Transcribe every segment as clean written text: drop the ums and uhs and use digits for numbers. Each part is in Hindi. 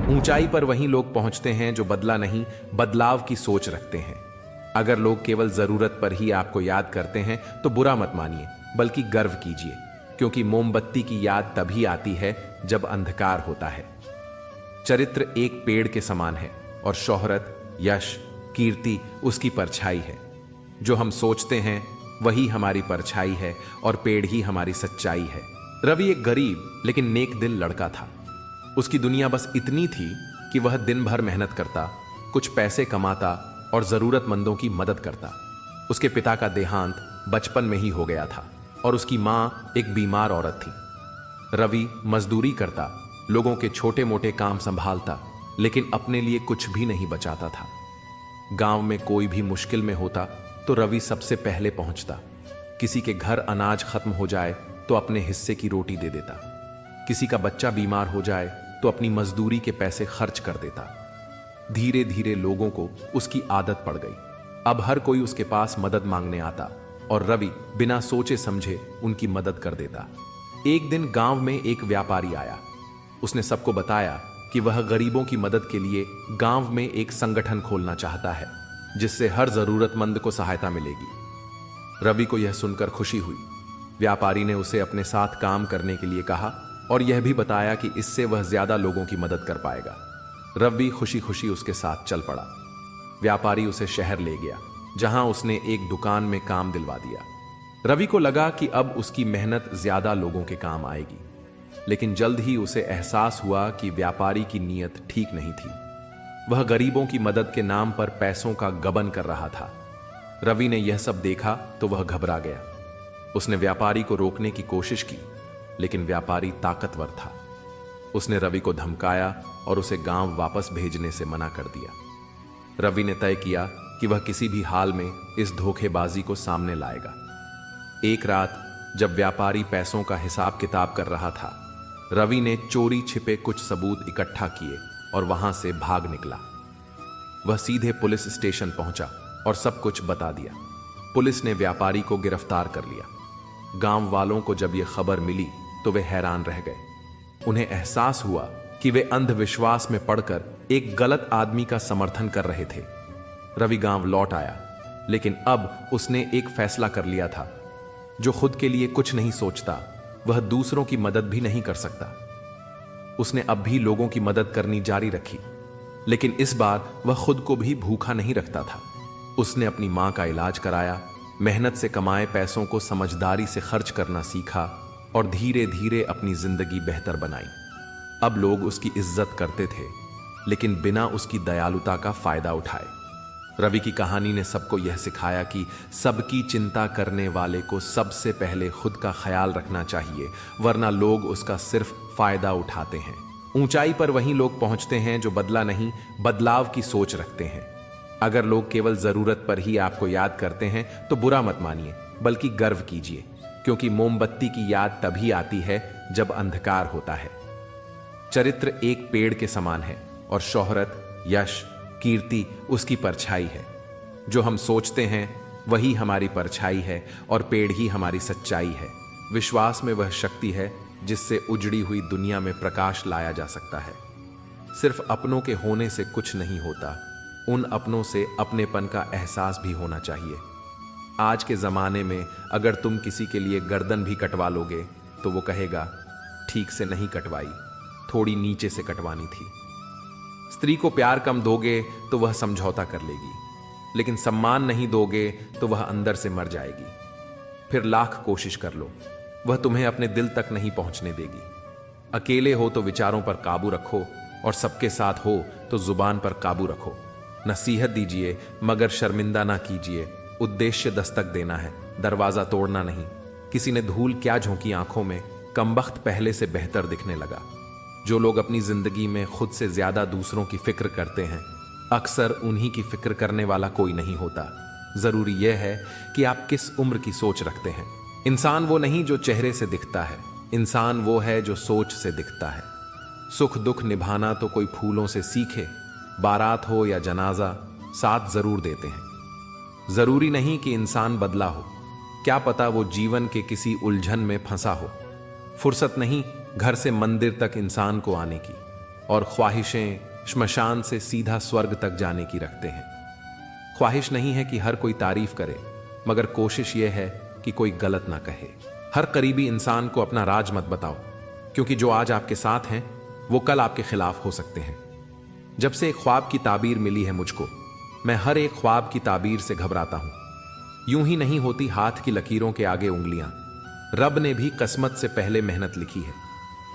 ऊंचाई पर वही लोग पहुंचते हैं जो बदला नहीं, बदलाव की सोच रखते हैं। अगर लोग केवल जरूरत पर ही आपको याद करते हैं तो बुरा मत मानिए, बल्कि गर्व कीजिए, क्योंकि मोमबत्ती की याद तभी आती है जब अंधकार होता है। चरित्र एक पेड़ के समान है और शोहरत, यश, कीर्ति उसकी परछाई है। जो हम सोचते हैं वही हमारी परछाई है और पेड़ ही हमारी सच्चाई है। रवि एक गरीब लेकिन नेक दिल लड़का था। उसकी दुनिया बस इतनी थी कि वह दिन भर मेहनत करता, कुछ पैसे कमाता और जरूरतमंदों की मदद करता। उसके पिता का देहांत बचपन में ही हो गया था और उसकी मां एक बीमार औरत थी। रवि मजदूरी करता, लोगों के छोटे मोटे काम संभालता, लेकिन अपने लिए कुछ भी नहीं बचाता था। गांव में कोई भी मुश्किल में होता तो रवि सबसे पहले पहुंचता। किसी के घर अनाज खत्म हो जाए तो अपने हिस्से की रोटी दे देता। किसी का बच्चा बीमार हो जाए तो अपनी मजदूरी के पैसे खर्च कर देता। धीरे धीरे लोगों को उसकी आदत पड़ गई। अब हर कोई उसके पास मदद मांगने आता और रवि बिना सोचे समझे उनकी मदद कर देता। एक दिन गांव में एक व्यापारी आया। उसने सबको बताया कि वह गरीबों की मदद के लिए गांव में एक संगठन खोलना चाहता है, जिससे हर जरूरतमंद को सहायता मिलेगी। रवि को यह सुनकर खुशी हुई। व्यापारी ने उसे अपने साथ काम करने के लिए कहा और यह भी बताया कि इससे वह ज्यादा लोगों की मदद कर पाएगा। रवि खुशी खुशी उसके साथ चल पड़ा। व्यापारी उसे शहर ले गया, जहां उसने एक दुकान में काम दिलवा दिया। रवि को लगा कि अब उसकी मेहनत ज्यादा लोगों के काम आएगी, लेकिन जल्द ही उसे एहसास हुआ कि व्यापारी की नीयत ठीक नहीं थी। वह गरीबों की मदद के नाम पर पैसों का गबन कर रहा था। रवि ने यह सब देखा तो वह घबरा गया। उसने व्यापारी को रोकने की कोशिश की, लेकिन व्यापारी ताकतवर था। उसने रवि को धमकाया और उसे गांव वापस भेजने से मना कर दिया। रवि ने तय किया कि वह किसी भी हाल में इस धोखेबाजी को सामने लाएगा। एक रात जब व्यापारी पैसों का हिसाब किताब कर रहा था, रवि ने चोरी छिपे कुछ सबूत इकट्ठा किए और वहां से भाग निकला। वह सीधे पुलिस स्टेशन पहुंचा और सब कुछ बता दिया। पुलिस ने व्यापारी को गिरफ्तार कर लिया। गांव वालों को जब यह खबर मिली तो वे हैरान रह गए। उन्हें एहसास हुआ कि वे अंधविश्वास में पड़कर एक गलत आदमी का समर्थन कर रहे थे। रवि गांव लौट आया, लेकिन अब उसने एक फैसला कर लिया था। जो खुद के लिए कुछ नहीं सोचता, वह दूसरों की मदद भी नहीं कर सकता। उसने अब भी लोगों की मदद करनी जारी रखी, लेकिन इस बार वह खुद को भी भूखा नहीं रखता था। उसने अपनी मां का इलाज कराया, मेहनत से कमाए पैसों को समझदारी से खर्च करना सीखा और धीरे धीरे अपनी जिंदगी बेहतर बनाई। अब लोग उसकी इज्जत करते थे, लेकिन बिना उसकी दयालुता का फायदा उठाए। रवि की कहानी ने सबको यह सिखाया कि सबकी चिंता करने वाले को सबसे पहले खुद का ख्याल रखना चाहिए, वरना लोग उसका सिर्फ फायदा उठाते हैं। ऊंचाई पर वही लोग पहुंचते हैं जो बदला नहीं, बदलाव की सोच रखते हैं। अगर लोग केवल जरूरत पर ही आपको याद करते हैं तो बुरा मत मानिए, बल्कि गर्व कीजिए, क्योंकि मोमबत्ती की याद तभी आती है जब अंधकार होता है। चरित्र एक पेड़ के समान है और शोहरत, यश, कीर्ति उसकी परछाई है। जो हम सोचते हैं वही हमारी परछाई है और पेड़ ही हमारी सच्चाई है। विश्वास में वह शक्ति है जिससे उजड़ी हुई दुनिया में प्रकाश लाया जा सकता है। सिर्फ अपनों के होने से कुछ नहीं होता, उन अपनों से अपनेपन का एहसास भी होना चाहिए। आज के जमाने में अगर तुम किसी के लिए गर्दन भी कटवा लोगे तो वो कहेगा, ठीक से नहीं कटवाई, थोड़ी नीचे से कटवानी थी। स्त्री को प्यार कम दोगे तो वह समझौता कर लेगी, लेकिन सम्मान नहीं दोगे तो वह अंदर से मर जाएगी। फिर लाख कोशिश कर लो, वह तुम्हें अपने दिल तक नहीं पहुंचने देगी। अकेले हो तो विचारों पर काबू रखो और सबके साथ हो तो जुबान पर काबू रखो। नसीहत दीजिए मगर शर्मिंदा ना कीजिए। उद्देश्य दस्तक देना है, दरवाजा तोड़ना नहीं। किसी ने धूल क्या झोंकी आंखों में, कमबख्त पहले से बेहतर दिखने लगा। जो लोग अपनी जिंदगी में खुद से ज्यादा दूसरों की फिक्र करते हैं, अक्सर उन्हीं की फिक्र करने वाला कोई नहीं होता। जरूरी यह है कि आप किस उम्र की सोच रखते हैं। इंसान वो नहीं जो चेहरे से दिखता है, इंसान वो है जो सोच से दिखता है। सुख दुख निभाना तो कोई फूलों से सीखे, बारात हो या जनाजा साथ जरूर देते हैं। जरूरी नहीं कि इंसान बदला हो, क्या पता वो जीवन के किसी उलझन में फंसा हो। फुर्सत नहीं घर से मंदिर तक इंसान को आने की, और ख्वाहिशें श्मशान से सीधा स्वर्ग तक जाने की रखते हैं। ख्वाहिश नहीं है कि हर कोई तारीफ करे, मगर कोशिश यह है कि कोई गलत ना कहे। हर करीबी इंसान को अपना राज मत बताओ, क्योंकि जो आज आपके साथ हैं वो कल आपके खिलाफ हो सकते हैं। जब से एक ख्वाब की ताबीर मिली है मुझको, मैं हर एक ख्वाब की ताबीर से घबराता हूं। यूं ही नहीं होती हाथ की लकीरों के आगे उंगलियां। रब ने भी किस्मत से पहले मेहनत लिखी है।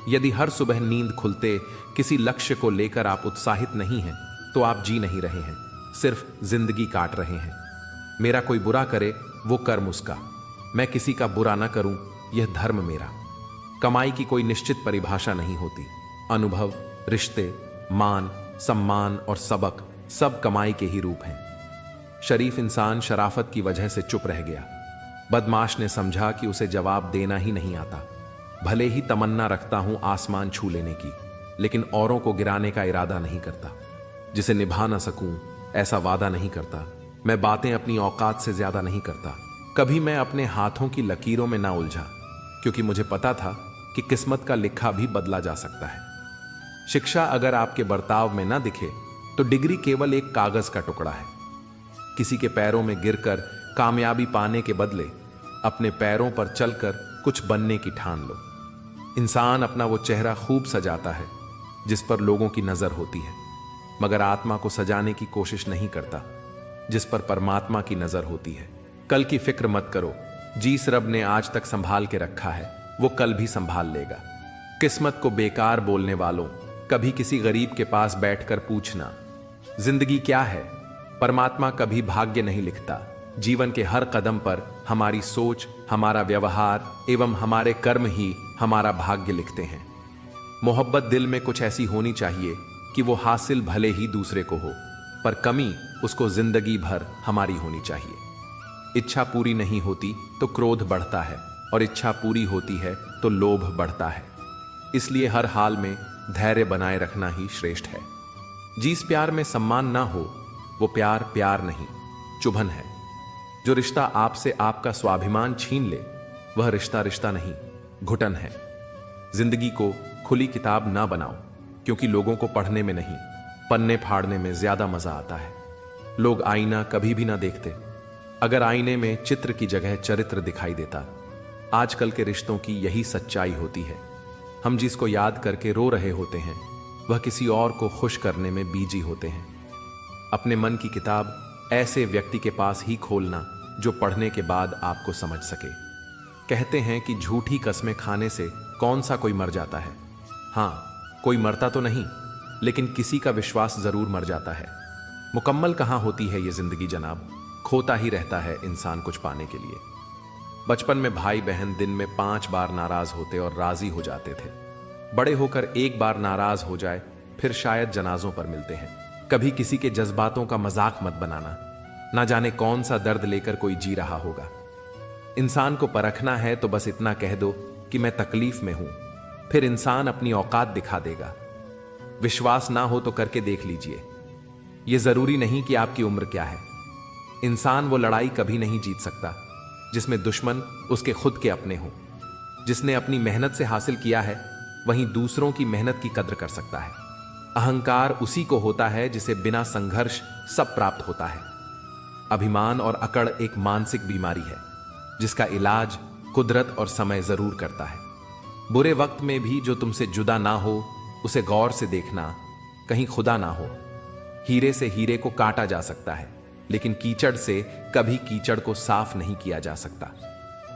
यदि हर सुबह नींद खुलते किसी लक्ष्य को लेकर आप उत्साहित नहीं हैं, तो आप जी नहीं रहे हैं, सिर्फ जिंदगी काट रहे हैं। मेरा कोई बुरा करे वो कर्म उसका, मैं किसी का बुरा ना करूं यह धर्म मेरा। कमाई की कोई निश्चित परिभाषा नहीं होती। अनुभव, रिश्ते, मान, सम्मान और सबक सब कमाई के ही रूप हैं। शरीफ इंसान शराफत की वजह से चुप रह गया। बदमाश ने समझा कि उसे जवाब देना ही नहीं आता। भले ही तमन्ना रखता हूं आसमान छू लेने की, लेकिन औरों को गिराने का इरादा नहीं करता। जिसे निभा ना सकूं ऐसा वादा नहीं करता। मैं बातें अपनी औकात से ज्यादा नहीं करता। कभी मैं अपने हाथों की लकीरों में ना उलझा, क्योंकि मुझे पता था कि किस्मत का लिखा भी बदला जा सकता है। शिक्षा अगर आपके बर्ताव में ना दिखे तो डिग्री केवल एक कागज का टुकड़ा है। किसी के पैरों में गिरकर कामयाबी पाने के बदले अपने पैरों पर चलकर कुछ बनने की ठान लो। इंसान अपना वो चेहरा खूब सजाता है जिस पर लोगों की नजर होती है, मगर आत्मा को सजाने की कोशिश नहीं करता जिस पर परमात्मा की नजर होती है। कल की फिक्र मत करो, जिस रब ने आज तक संभाल के रखा है वो कल भी संभाल लेगा। किस्मत को बेकार बोलने वालों, कभी किसी गरीब के पास बैठकर पूछना जिंदगी क्या है। परमात्मा कभी भाग्य नहीं लिखता। जीवन के हर कदम पर हमारी सोच, हमारा व्यवहार एवं हमारे कर्म ही हमारा भाग्य लिखते हैं। मोहब्बत दिल में कुछ ऐसी होनी चाहिए कि वो हासिल भले ही दूसरे को हो, पर कमी उसको जिंदगी भर हमारी होनी चाहिए। इच्छा पूरी नहीं होती तो क्रोध बढ़ता है, और इच्छा पूरी होती है तो लोभ बढ़ता है। इसलिए हर हाल में धैर्य बनाए रखना ही श्रेष्ठ है। जिस प्यार में सम्मान ना हो वो प्यार प्यार नहीं, चुभन है। जो रिश्ता आपसे आपका स्वाभिमान छीन ले वह रिश्ता रिश्ता नहीं, घुटन है। जिंदगी को खुली किताब ना बनाओ, क्योंकि लोगों को पढ़ने में नहीं, पन्ने फाड़ने में ज्यादा मजा आता है। लोग आईना कभी भी ना देखते, अगर आईने में चित्र की जगह चरित्र दिखाई देता। आजकल के रिश्तों की यही सच्चाई होती है। हम जिसको याद करके रो रहे होते हैं वह किसी और को खुश करने में बीजी होते हैं। अपने मन की किताब ऐसे व्यक्ति के पास ही खोलना जो पढ़ने के बाद आपको समझ सके। कहते हैं कि झूठी कस्में खाने से कौन सा कोई मर जाता है। हाँ, कोई मरता तो नहीं, लेकिन किसी का विश्वास जरूर मर जाता है। मुकम्मल कहां होती है ये जिंदगी जनाब, खोता ही रहता है इंसान कुछ पाने के लिए। बचपन में भाई बहन दिन में 5 बार नाराज होते और राजी हो जाते थे। बड़े होकर एक बार नाराज हो जाए फिर शायद जनाजों पर मिलते हैं। कभी किसी के जज्बातों का मजाक मत बनाना, ना जाने कौन सा दर्द लेकर कोई जी रहा होगा। इंसान को परखना है तो बस इतना कह दो कि मैं तकलीफ में हूं, फिर इंसान अपनी औकात दिखा देगा। विश्वास ना हो तो करके देख लीजिए। यह जरूरी नहीं कि आपकी उम्र क्या है। इंसान वो लड़ाई कभी नहीं जीत सकता जिसमें दुश्मन उसके खुद के अपने हों। जिसने अपनी मेहनत से हासिल किया है वहीं दूसरों की मेहनत की कद्र कर सकता है। अहंकार उसी को होता है जिसे बिना संघर्ष सब प्राप्त होता है। अभिमान और अकड़ एक मानसिक बीमारी है जिसका इलाज कुदरत और समय जरूर करता है। बुरे वक्त में भी जो तुमसे जुदा ना हो उसे गौर से देखना, कहीं खुदा ना हो। हीरे से हीरे को काटा जा सकता है, लेकिन कीचड़ से कभी कीचड़ को साफ नहीं किया जा सकता।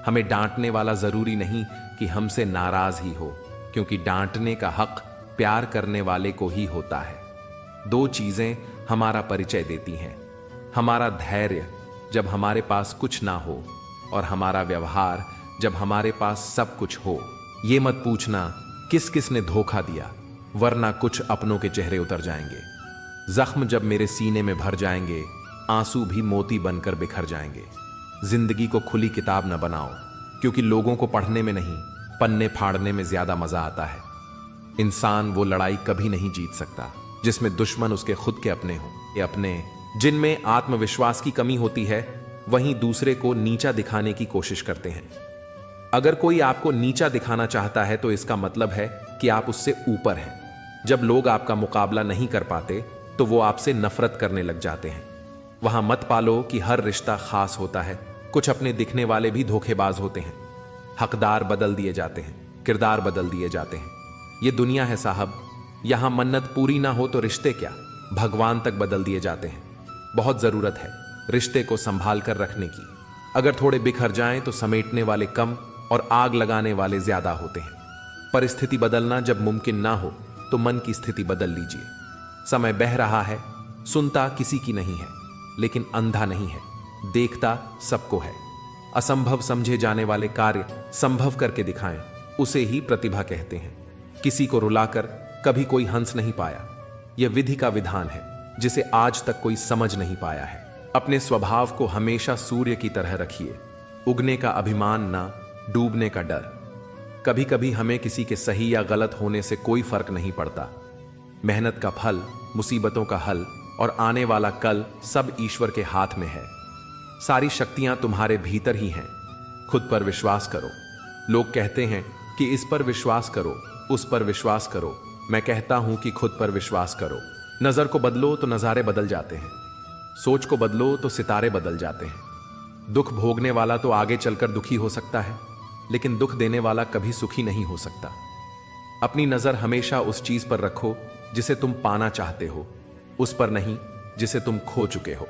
हमें डांटने वाला जरूरी नहीं कि हमसे नाराज ही हो, क्योंकि डांटने का हक प्यार करने वाले को ही होता है। 2 चीजें हमारा परिचय देती हैं, हमारा धैर्य जब हमारे पास कुछ ना हो, और हमारा व्यवहार जब हमारे पास सब कुछ हो। ये मत पूछना किस किस ने धोखा दिया, वरना कुछ अपनों के चेहरे उतर जाएंगे। जख्म जब मेरे सीने में भर जाएंगे, आंसू भी मोती बनकर बिखर जाएंगे। जिंदगी को खुली किताब न बनाओ, क्योंकि लोगों को पढ़ने में नहीं, पन्ने फाड़ने में ज्यादा मजा आता है। इंसान वो लड़ाई कभी नहीं जीत सकता जिसमें दुश्मन उसके खुद के अपने हों। ये अपने जिनमें आत्मविश्वास की कमी होती है वहीं दूसरे को नीचा दिखाने की कोशिश करते हैं। अगर कोई आपको नीचा दिखाना चाहता है तो इसका मतलब है कि आप उससे ऊपर हैं। जब लोग आपका मुकाबला नहीं कर पाते तो वो आपसे नफरत करने लग जाते हैं। वहां मत पालो कि हर रिश्ता खास होता है। कुछ अपने दिखने वाले भी धोखेबाज होते हैं। हकदार बदल दिए जाते हैं, किरदार बदल दिए जाते हैं। ये दुनिया है साहब, यहां मन्नत पूरी ना हो तो रिश्ते क्या, भगवान तक बदल दिए जाते हैं। बहुत जरूरत है रिश्ते को संभाल कर रखने की। अगर थोड़े बिखर जाएं तो समेटने वाले कम और आग लगाने वाले ज्यादा होते हैं। परिस्थिति बदलना जब मुमकिन ना हो तो मन की स्थिति बदल लीजिए। समय बह रहा है, सुनता किसी की नहीं है, लेकिन अंधा नहीं है, देखता सबको है। असंभव समझे जाने वाले कार्य संभव करके दिखाएं, उसे ही प्रतिभा कहते हैं। किसी को रुलाकर कभी कोई हंस नहीं पाया। यह विधि का विधान है जिसे आज तक कोई समझ नहीं पाया है। अपने स्वभाव को हमेशा सूर्य की तरह रखिए। उगने का अभिमान ना, डूबने का डर। कभी कभी हमें किसी के सही या गलत होने से कोई फर्क नहीं पड़ता। मेहनत का फल, मुसीबतों का हल और आने वाला कल सब ईश्वर के हाथ में है। सारी शक्तियां तुम्हारे भीतर ही हैं। खुद पर विश्वास करो। लोग कहते हैं कि इस पर विश्वास करो, उस पर विश्वास करो। मैं कहता हूं कि खुद पर विश्वास करो। नजर को बदलो तो नजारे बदल जाते हैं। सोच को बदलो तो सितारे बदल जाते हैं। दुख भोगने वाला तो आगे चलकर दुखी हो सकता है, लेकिन दुख देने वाला कभी सुखी नहीं हो सकता। अपनी नजर हमेशा उस चीज पर रखो जिसे तुम पाना चाहते हो, उस पर नहीं जिसे तुम खो चुके हो।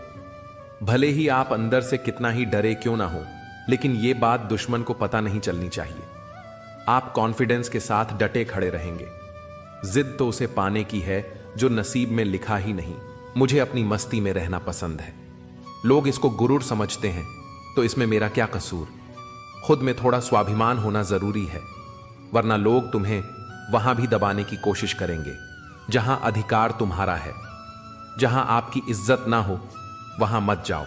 भले ही आप अंदर से कितना ही डरे क्यों ना हो, लेकिन यह बात दुश्मन को पता नहीं चलनी चाहिए। आप कॉन्फिडेंस के साथ डटे खड़े रहेंगे। जिद तो उसे पाने की है जो नसीब में लिखा ही नहीं। मुझे अपनी मस्ती में रहना पसंद है। लोग इसको गुरूर समझते हैं, तो इसमें मेरा क्या कसूर। खुद में थोड़ा स्वाभिमान होना जरूरी है, वरना लोग तुम्हें वहां भी दबाने की कोशिश करेंगे जहां अधिकार तुम्हारा है। जहां आपकी इज्जत ना हो वहां मत जाओ,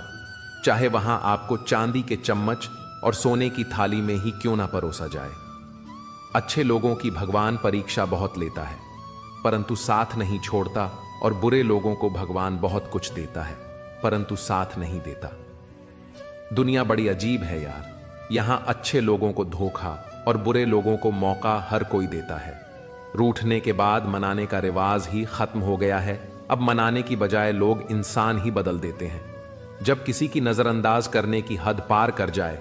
चाहे वहां आपको चांदी के चम्मच और सोने की थाली में ही क्यों ना परोसा जाए। अच्छे लोगों की भगवान परीक्षा बहुत लेता है, परंतु साथ नहीं छोड़ता, और बुरे लोगों को भगवान बहुत कुछ देता है, परंतु साथ नहीं देता। दुनिया बड़ी अजीब है यार। यहां अच्छे लोगों को धोखा और बुरे लोगों को मौका हर कोई देता है। रूठने के बाद मनाने का रिवाज ही खत्म हो गया है। अब मनाने की बजाय लोग इंसान ही बदल देते हैं। जब किसी की नजरअंदाज करने की हद पार कर जाए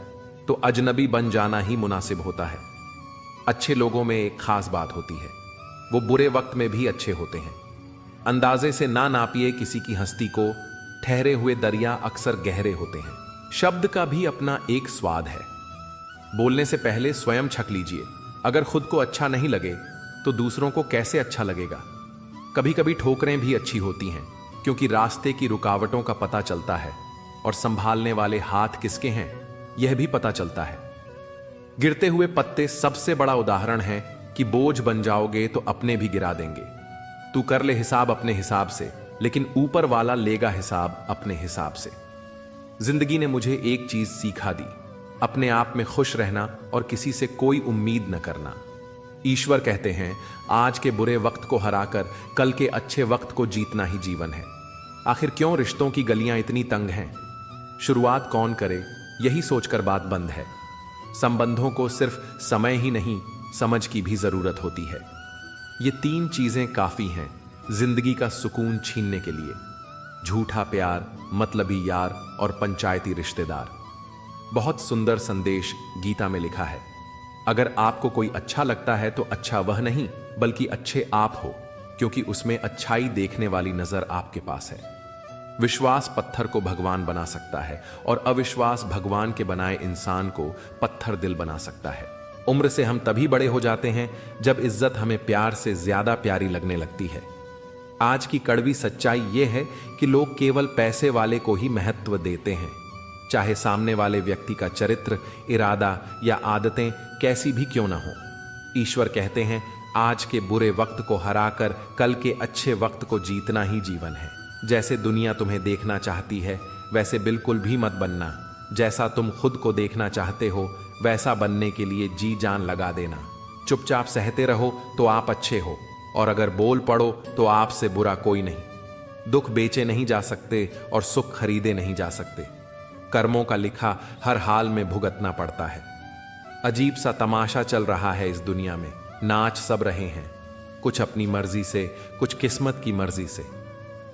तो अजनबी बन जाना ही मुनासिब होता है। अच्छे लोगों में एक खास बात होती है, वो बुरे वक्त में भी अच्छे होते हैं। अंदाजे से ना नापिए किसी की हस्ती को, ठहरे हुए दरिया अक्सर गहरे होते हैं। शब्द का भी अपना एक स्वाद है। बोलने से पहले स्वयं छक लीजिए। अगर खुद को अच्छा नहीं लगे तो दूसरों को कैसे अच्छा लगेगा। कभी कभी ठोकरें भी अच्छी होती हैं, क्योंकि रास्ते की रुकावटों का पता चलता है और संभालने वाले हाथ किसके हैं यह भी पता चलता है। गिरते हुए पत्ते सबसे बड़ा उदाहरण है कि बोझ बन जाओगे तो अपने भी गिरा देंगे। तू कर ले हिसाब अपने हिसाब से, लेकिन ऊपर वाला लेगा हिसाब अपने हिसाब से। जिंदगी ने मुझे एक चीज सिखा दी, अपने आप में खुश रहना और किसी से कोई उम्मीद न करना। ईश्वर कहते हैं, आज के बुरे वक्त को हराकर कल के अच्छे वक्त को जीतना ही जीवन है। आखिर क्यों रिश्तों की गलियां इतनी तंग हैं? शुरुआत कौन करे यही सोचकर बात बंद है। संबंधों को सिर्फ समय ही नहीं, समझ की भी जरूरत होती है। ये तीन चीजें काफी हैं जिंदगी का सुकून छीनने के लिए। झूठा प्यार, मतलबी यार और पंचायती रिश्तेदार। बहुत सुंदर संदेश गीता में लिखा है, अगर आपको कोई अच्छा लगता है तो अच्छा वह नहीं बल्कि अच्छे आप हो, क्योंकि उसमें अच्छाई देखने वाली नजर आपके पास है। विश्वास पत्थर को भगवान बना सकता है और अविश्वास भगवान के बनाए इंसान को पत्थर दिल बना सकता है। उम्र से हम तभी बड़े हो जाते हैं जब इज्जत हमें प्यार से ज्यादा प्यारी लगने लगती है। आज की कड़वी सच्चाई यह है कि लोग केवल पैसे वाले को ही महत्व देते हैं, चाहे सामने वाले व्यक्ति का चरित्र, इरादा या आदतें कैसी भी क्यों ना हो। ईश्वर कहते हैं, आज के बुरे वक्त को हराकर कल के अच्छे वक्त को जीतना ही जीवन है। जैसे दुनिया तुम्हें देखना चाहती है वैसे बिल्कुल भी मत बनना। जैसा तुम खुद को देखना चाहते हो वैसा बनने के लिए जी जान लगा देना। चुपचाप सहते रहो तो आप अच्छे हो, और अगर बोल पड़ो तो आपसे बुरा कोई नहीं। दुख बेचे नहीं जा सकते और सुख खरीदे नहीं जा सकते। कर्मों का लिखा हर हाल में भुगतना पड़ता है। अजीब सा तमाशा चल रहा है इस दुनिया में। नाच सब रहे हैं, कुछ अपनी मर्जी से, कुछ किस्मत की मर्जी से।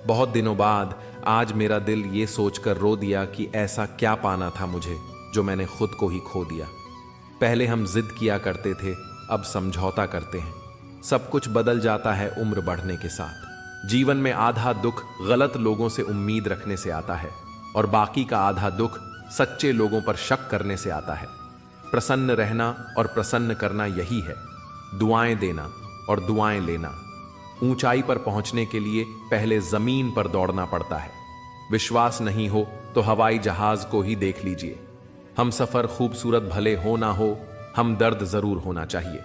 बहुत दिनों बाद आज मेरा दिल ये सोचकर रो दिया कि ऐसा क्या पाना था मुझे जो मैंने खुद को ही खो दिया। पहले हम जिद किया करते थे, अब समझौता करते हैं। सब कुछ बदल जाता है उम्र बढ़ने के साथ। जीवन में आधा दुख गलत लोगों से उम्मीद रखने से आता है और बाकी का आधा दुख सच्चे लोगों पर शक करने से आता है। प्रसन्न रहना और प्रसन्न करना यही है, दुआएं देना और दुआएं लेना। ऊंचाई पर पहुंचने के लिए पहले जमीन पर दौड़ना पड़ता है। विश्वास नहीं हो तो हवाई जहाज को ही देख लीजिए। हम सफर खूबसूरत भले हो ना हो, हमदर्द जरूर होना चाहिए।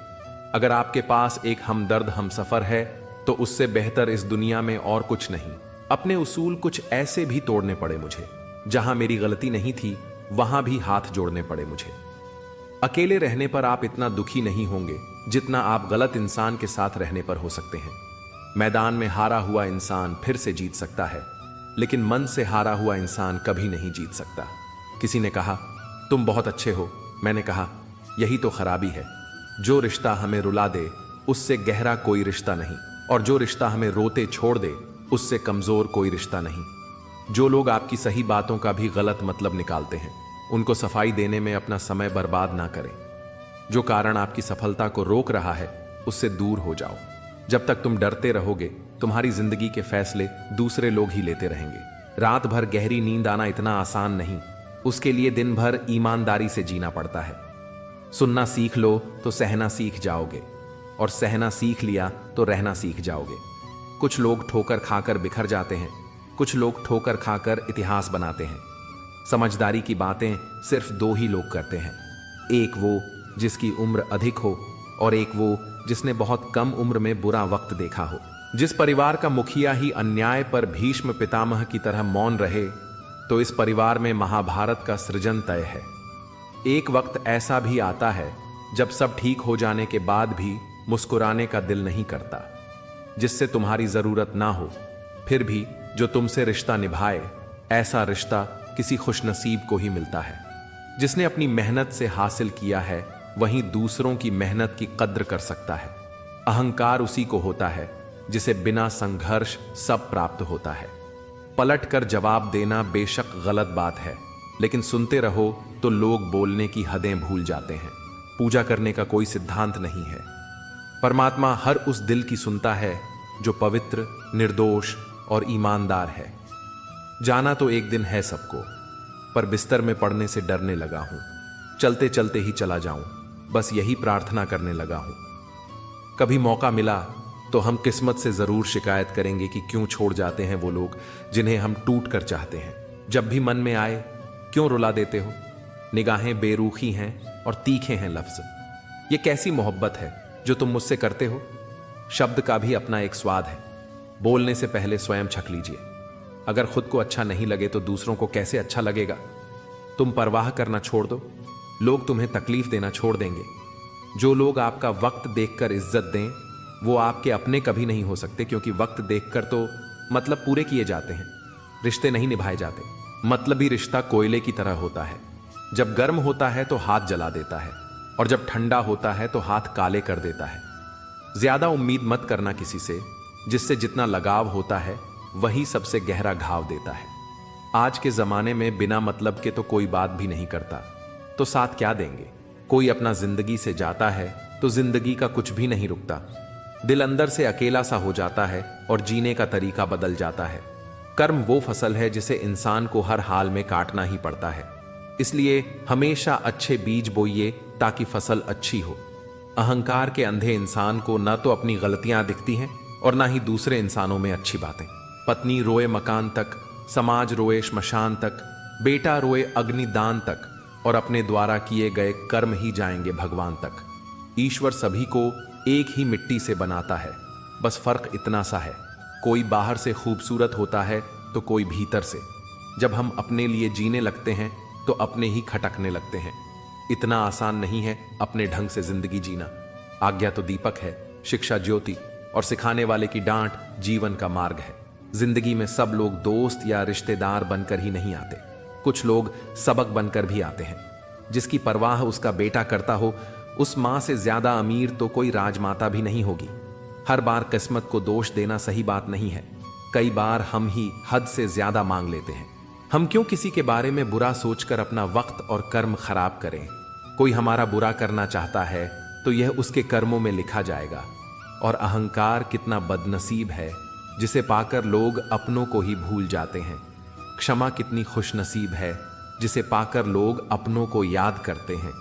अगर आपके पास एक हमदर्द हमसफर है तो उससे बेहतर इस दुनिया में और कुछ नहीं। अपने उसूल कुछ ऐसे भी तोड़ने पड़े मुझे, जहां मेरी गलती नहीं थी वहां भी हाथ जोड़ने पड़े मुझे। अकेले रहने पर आप इतना दुखी नहीं होंगे जितना आप गलत इंसान के साथ रहने पर हो सकते हैं। मैदान में हारा हुआ इंसान फिर से जीत सकता है, लेकिन मन से हारा हुआ इंसान कभी नहीं जीत सकता। किसी ने कहा, तुम बहुत अच्छे हो। मैंने कहा, यही तो खराबी है। जो रिश्ता हमें रुला दे उससे गहरा कोई रिश्ता नहीं, और जो रिश्ता हमें रोते छोड़ दे उससे कमजोर कोई रिश्ता नहीं। जो लोग आपकी सही बातों का भी गलत मतलब निकालते हैं, उनको सफाई देने में अपना समय बर्बाद ना करें। जो कारण आपकी सफलता को रोक रहा है उससे दूर हो जाओ। जब तक तुम डरते रहोगे तुम्हारी जिंदगी के फैसले दूसरे लोग ही लेते रहेंगे। रात भर गहरी नींद आना इतना आसान नहीं, उसके लिए दिन भर ईमानदारी से जीना पड़ता है। सुनना सीख लो तो सहना सीख जाओगे, और सहना सीख लिया तो रहना सीख जाओगे। कुछ लोग ठोकर खाकर बिखर जाते हैं, कुछ लोग ठोकर खाकर इतिहास बनाते हैं। समझदारी की बातें सिर्फ दो ही लोग करते हैं, एक वो जिसकी उम्र अधिक हो और एक वो जिसने बहुत कम उम्र में बुरा वक्त देखा हो। जिस परिवार का मुखिया ही अन्याय पर भीष्म पितामह की तरह मौन रहे तो इस परिवार में महाभारत का सृजन तय है। एक वक्त ऐसा भी आता है जब सब ठीक हो जाने के बाद भी मुस्कुराने का दिल नहीं करता। जिससे तुम्हारी जरूरत ना हो फिर भी जो तुमसे रिश्ता निभाए, ऐसा रिश्ता किसी खुशनसीब को ही मिलता है। जिसने अपनी मेहनत से हासिल किया है वहीं दूसरों की मेहनत की कद्र कर सकता है। अहंकार उसी को होता है जिसे बिना संघर्ष सब प्राप्त होता है। पलट कर जवाब देना बेशक गलत बात है, लेकिन सुनते रहो तो लोग बोलने की हदें भूल जाते हैं। पूजा करने का कोई सिद्धांत नहीं है। परमात्मा हर उस दिल की सुनता है जो पवित्र, निर्दोष और ईमानदार है। जाना तो एक दिन है सबको, पर बिस्तर में पड़ने से डरने लगा हूं। चलते चलते ही चला जाऊं, बस यही प्रार्थना करने लगा हूं। कभी मौका मिला तो हम किस्मत से जरूर शिकायत करेंगे कि क्यों छोड़ जाते हैं वो लोग जिन्हें हम टूट कर चाहते हैं। जब भी मन में आए क्यों रुला देते हो। निगाहें बेरुखी हैं और तीखे हैं लफ्ज। ये कैसी मोहब्बत है जो तुम मुझसे करते हो। शब्द का भी अपना एक स्वाद है। बोलने से पहले स्वयं छक लीजिए। अगर खुद को अच्छा नहीं लगे तो दूसरों को कैसे अच्छा लगेगा। तुम परवाह करना छोड़ दो, लोग तुम्हें तकलीफ देना छोड़ देंगे। जो लोग आपका वक्त देखकर इज्जत दें वो आपके अपने कभी नहीं हो सकते, क्योंकि वक्त देखकर तो मतलब पूरे किए जाते हैं, रिश्ते नहीं निभाए जाते। मतलबी रिश्ता कोयले की तरह होता है, जब गर्म होता है तो हाथ जला देता है और जब ठंडा होता है तो हाथ काले कर देता है। ज्यादा उम्मीद मत करना किसी से, जिससे जितना लगाव होता है वही सबसे गहरा घाव देता है। आज के जमाने में बिना मतलब के तो कोई बात भी नहीं करता, तो साथ क्या देंगे। कोई अपना जिंदगी से जाता है तो जिंदगी का कुछ भी नहीं रुकता। दिल अंदर से अकेला सा हो जाता है और जीने का तरीका बदल जाता है। कर्म वो फसल है जिसे इंसान को हर हाल में काटना ही पड़ता है, इसलिए हमेशा अच्छे बीज बोइए ताकि फसल अच्छी हो। अहंकार के अंधे इंसान को न तो अपनी गलतियां दिखती हैं और ना ही दूसरे इंसानों में अच्छी बातें। पत्नी रोए मकान तक, समाज रोए श्मशान तक, बेटा रोए अग्निदान तक, और अपने द्वारा किए गए कर्म ही जाएंगे भगवान तक। ईश्वर सभी को एक ही मिट्टी से बनाता है, बस फर्क इतना सा है, कोई बाहर से खूबसूरत होता है तो कोई भीतर से। जब हम अपने लिए जीने लगते हैं तो अपने ही खटकने लगते हैं। इतना आसान नहीं है अपने ढंग से जिंदगी जीना। आज्ञा तो दीपक है, शिक्षा ज्योति, और सिखाने वाले की डांट जीवन का मार्ग है। जिंदगी में सब लोग दोस्त या रिश्तेदार बनकर ही नहीं आते, कुछ लोग सबक बनकर भी आते हैं। जिसकी परवाह उसका बेटा करता हो, उस मां से ज्यादा अमीर तो कोई राजमाता भी नहीं होगी। हर बार किस्मत को दोष देना सही बात नहीं है। कई बार हम ही हद से ज्यादा मांग लेते हैं। हम क्यों किसी के बारे में बुरा सोचकर अपना वक्त और कर्म खराब करें। कोई हमारा बुरा करना चाहता है तो यह उसके कर्मों में लिखा जाएगा। और अहंकार कितना बदनसीब है जिसे पाकर लोग अपनों को ही भूल जाते हैं। क्षमा कितनी खुशनसीब है जिसे पाकर लोग अपनों को याद करते हैं।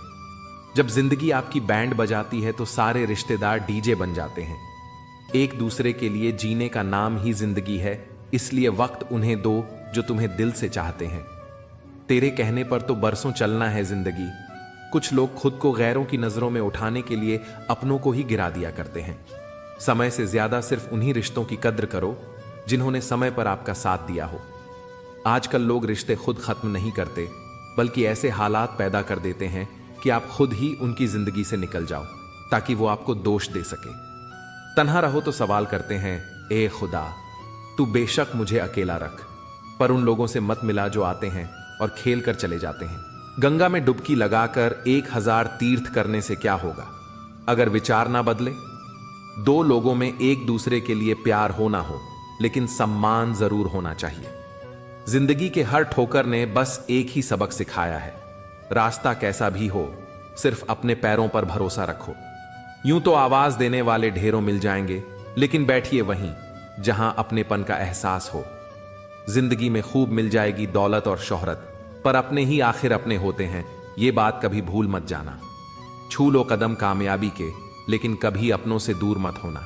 जब जिंदगी आपकी बैंड बजाती है तो सारे रिश्तेदार डीजे बन जाते हैं। एक दूसरे के लिए जीने का नाम ही जिंदगी है, इसलिए वक्त उन्हें दो जो तुम्हें दिल से चाहते हैं। तेरे कहने पर तो बरसों चलना है जिंदगी। कुछ लोग खुद को गैरों की नजरों में उठाने के लिए अपनों को ही गिरा दिया करते हैं। समय से ज्यादा सिर्फ उन्हीं रिश्तों की कद्र करो जिन्होंने समय पर आपका साथ दिया हो। आजकल लोग रिश्ते खुद खत्म नहीं करते, बल्कि ऐसे हालात पैदा कर देते हैं कि आप खुद ही उनकी जिंदगी से निकल जाओ ताकि वो आपको दोष दे सके। तन्हा रहो तो सवाल करते हैं, ए खुदा तू बेशक मुझे अकेला रख, पर उन लोगों से मत मिला जो आते हैं और खेल कर चले जाते हैं। गंगा में डुबकी लगाकर 1000 तीर्थ करने से क्या होगा अगर विचार ना बदले। दो लोगों में एक दूसरे के लिए प्यार हो ना हो, लेकिन सम्मान जरूर होना चाहिए। जिंदगी के हर ठोकर ने बस एक ही सबक सिखाया है, रास्ता कैसा भी हो सिर्फ अपने पैरों पर भरोसा रखो। यूं तो आवाज देने वाले ढेरों मिल जाएंगे, लेकिन बैठिए वहीं जहां अपनेपन का एहसास हो। जिंदगी में खूब मिल जाएगी दौलत और शोहरत, पर अपने ही आखिर अपने होते हैं, ये बात कभी भूल मत जाना। छू लो कदम कामयाबी के, लेकिन कभी अपनों से दूर मत होना।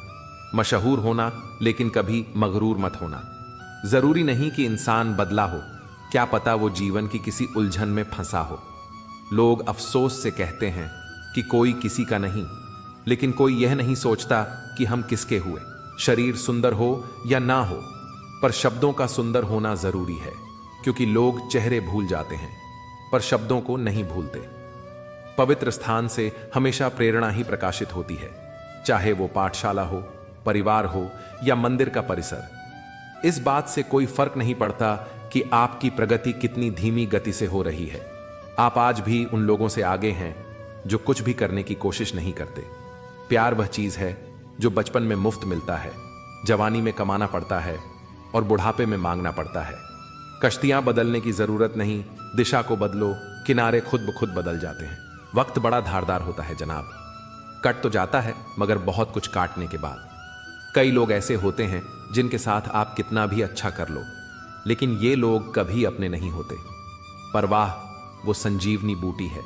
मशहूर होना, लेकिन कभी मगरूर मत होना। जरूरी नहीं कि इंसान बदला हो, क्या पता वो जीवन की किसी उलझन में फंसा हो। लोग अफसोस से कहते हैं कि कोई किसी का नहीं, लेकिन कोई यह नहीं सोचता कि हम किसके हुए। शरीर सुंदर हो या ना हो, पर शब्दों का सुंदर होना जरूरी है, क्योंकि लोग चेहरे भूल जाते हैं पर शब्दों को नहीं भूलते। पवित्र स्थान से हमेशा प्रेरणा ही प्रकाशित होती है, चाहे वो पाठशाला हो, परिवार हो या मंदिर का परिसर। इस बात से कोई फर्क नहीं पड़ता कि आपकी प्रगति कितनी धीमी गति से हो रही है। आप आज भी उन लोगों से आगे हैं जो कुछ भी करने की कोशिश नहीं करते। प्यार वह चीज है जो बचपन में मुफ्त मिलता है, जवानी में कमाना पड़ता है और बुढ़ापे में मांगना पड़ता है। कश्तियां बदलने की जरूरत नहीं, दिशा को बदलो, किनारे खुद ब खुद बदल जाते हैं। वक्त बड़ा धारदार होता है जनाब, कट तो जाता है मगर बहुत कुछ काटने के बाद। कई लोग ऐसे होते हैं जिनके साथ आप कितना भी अच्छा कर लो, लेकिन ये लोग कभी अपने नहीं होते। पर वाह, वो संजीवनी बूटी है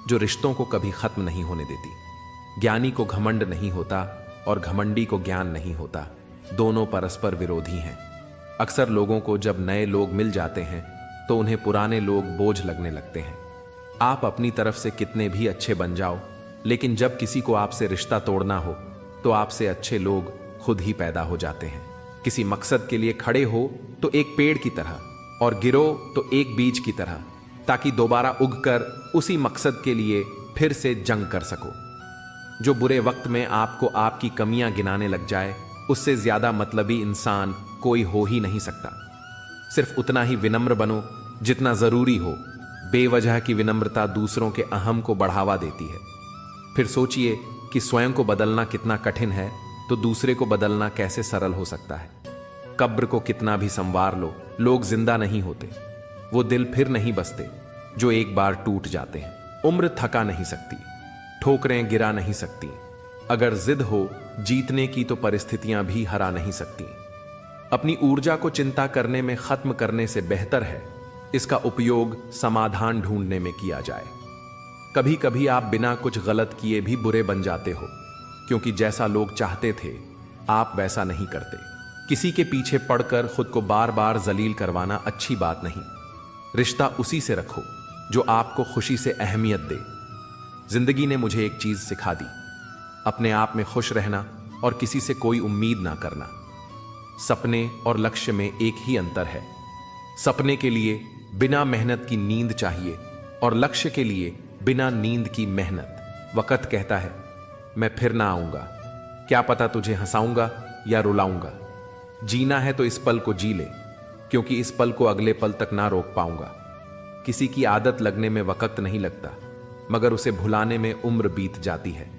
जो रिश्तों को कभी खत्म नहीं होने देती। ज्ञानी को घमंड नहीं होता और घमंडी को ज्ञान नहीं होता, दोनों परस्पर विरोधी हैं। अक्सर लोगों को जब नए लोग मिल जाते हैं तो उन्हें पुराने लोग बोझ लगने लगते हैं। आप अपनी तरफ से कितने भी अच्छे बन जाओ, लेकिन जब किसी को आपसे रिश्ता तोड़ना हो तो आपसे अच्छे लोग खुद ही पैदा हो जाते हैं। किसी मकसद के लिए खड़े हो तो एक पेड़ की तरह और गिरो तो एक बीज की तरह, ताकि दोबारा उगकर उसी मकसद के लिए फिर से जंग कर सको। जो बुरे वक्त में आपको आपकी कमियां गिनाने लग जाए, उससे ज्यादा मतलबी इंसान कोई हो ही नहीं सकता। सिर्फ उतना ही विनम्र बनो जितना जरूरी हो। बेवजह की विनम्रता दूसरों के अहम को बढ़ावा देती है। फिर सोचिए कि स्वयं को बदलना कितना कठिन है, तो दूसरे को बदलना कैसे सरल हो सकता है। कब्र को कितना भी संवार लो, लोग जिंदा नहीं होते। वो दिल फिर नहीं बसते जो एक बार टूट जाते हैं। उम्र थका नहीं सकती, ठोकरें गिरा नहीं सकती। अगर जिद हो जीतने की तो परिस्थितियां भी हरा नहीं सकती। अपनी ऊर्जा को चिंता करने में खत्म करने से बेहतर है इसका उपयोग समाधान ढूंढने में किया जाए। कभी कभी आप बिना कुछ गलत किए भी बुरे बन जाते हो, क्योंकि जैसा लोग चाहते थे आप वैसा नहीं करते। किसी के पीछे पड़कर खुद को बार बार जलील करवाना अच्छी बात नहीं। रिश्ता उसी से रखो जो आपको खुशी से अहमियत दे। जिंदगी ने मुझे एक चीज सिखा दी, अपने आप में खुश रहना और किसी से कोई उम्मीद ना करना। सपने और लक्ष्य में एक ही अंतर है। सपने के लिए बिना मेहनत की नींद चाहिए और लक्ष्य के लिए बिना नींद की मेहनत। वक्त कहता है मैं फिर ना आऊंगा, क्या पता तुझे हंसाऊंगा या रुलाऊंगा। जीना है तो इस पल को जी ले, क्योंकि इस पल को अगले पल तक ना रोक पाऊंगा। किसी की आदत लगने में वक्त नहीं लगता, मगर उसे भुलाने में उम्र बीत जाती है।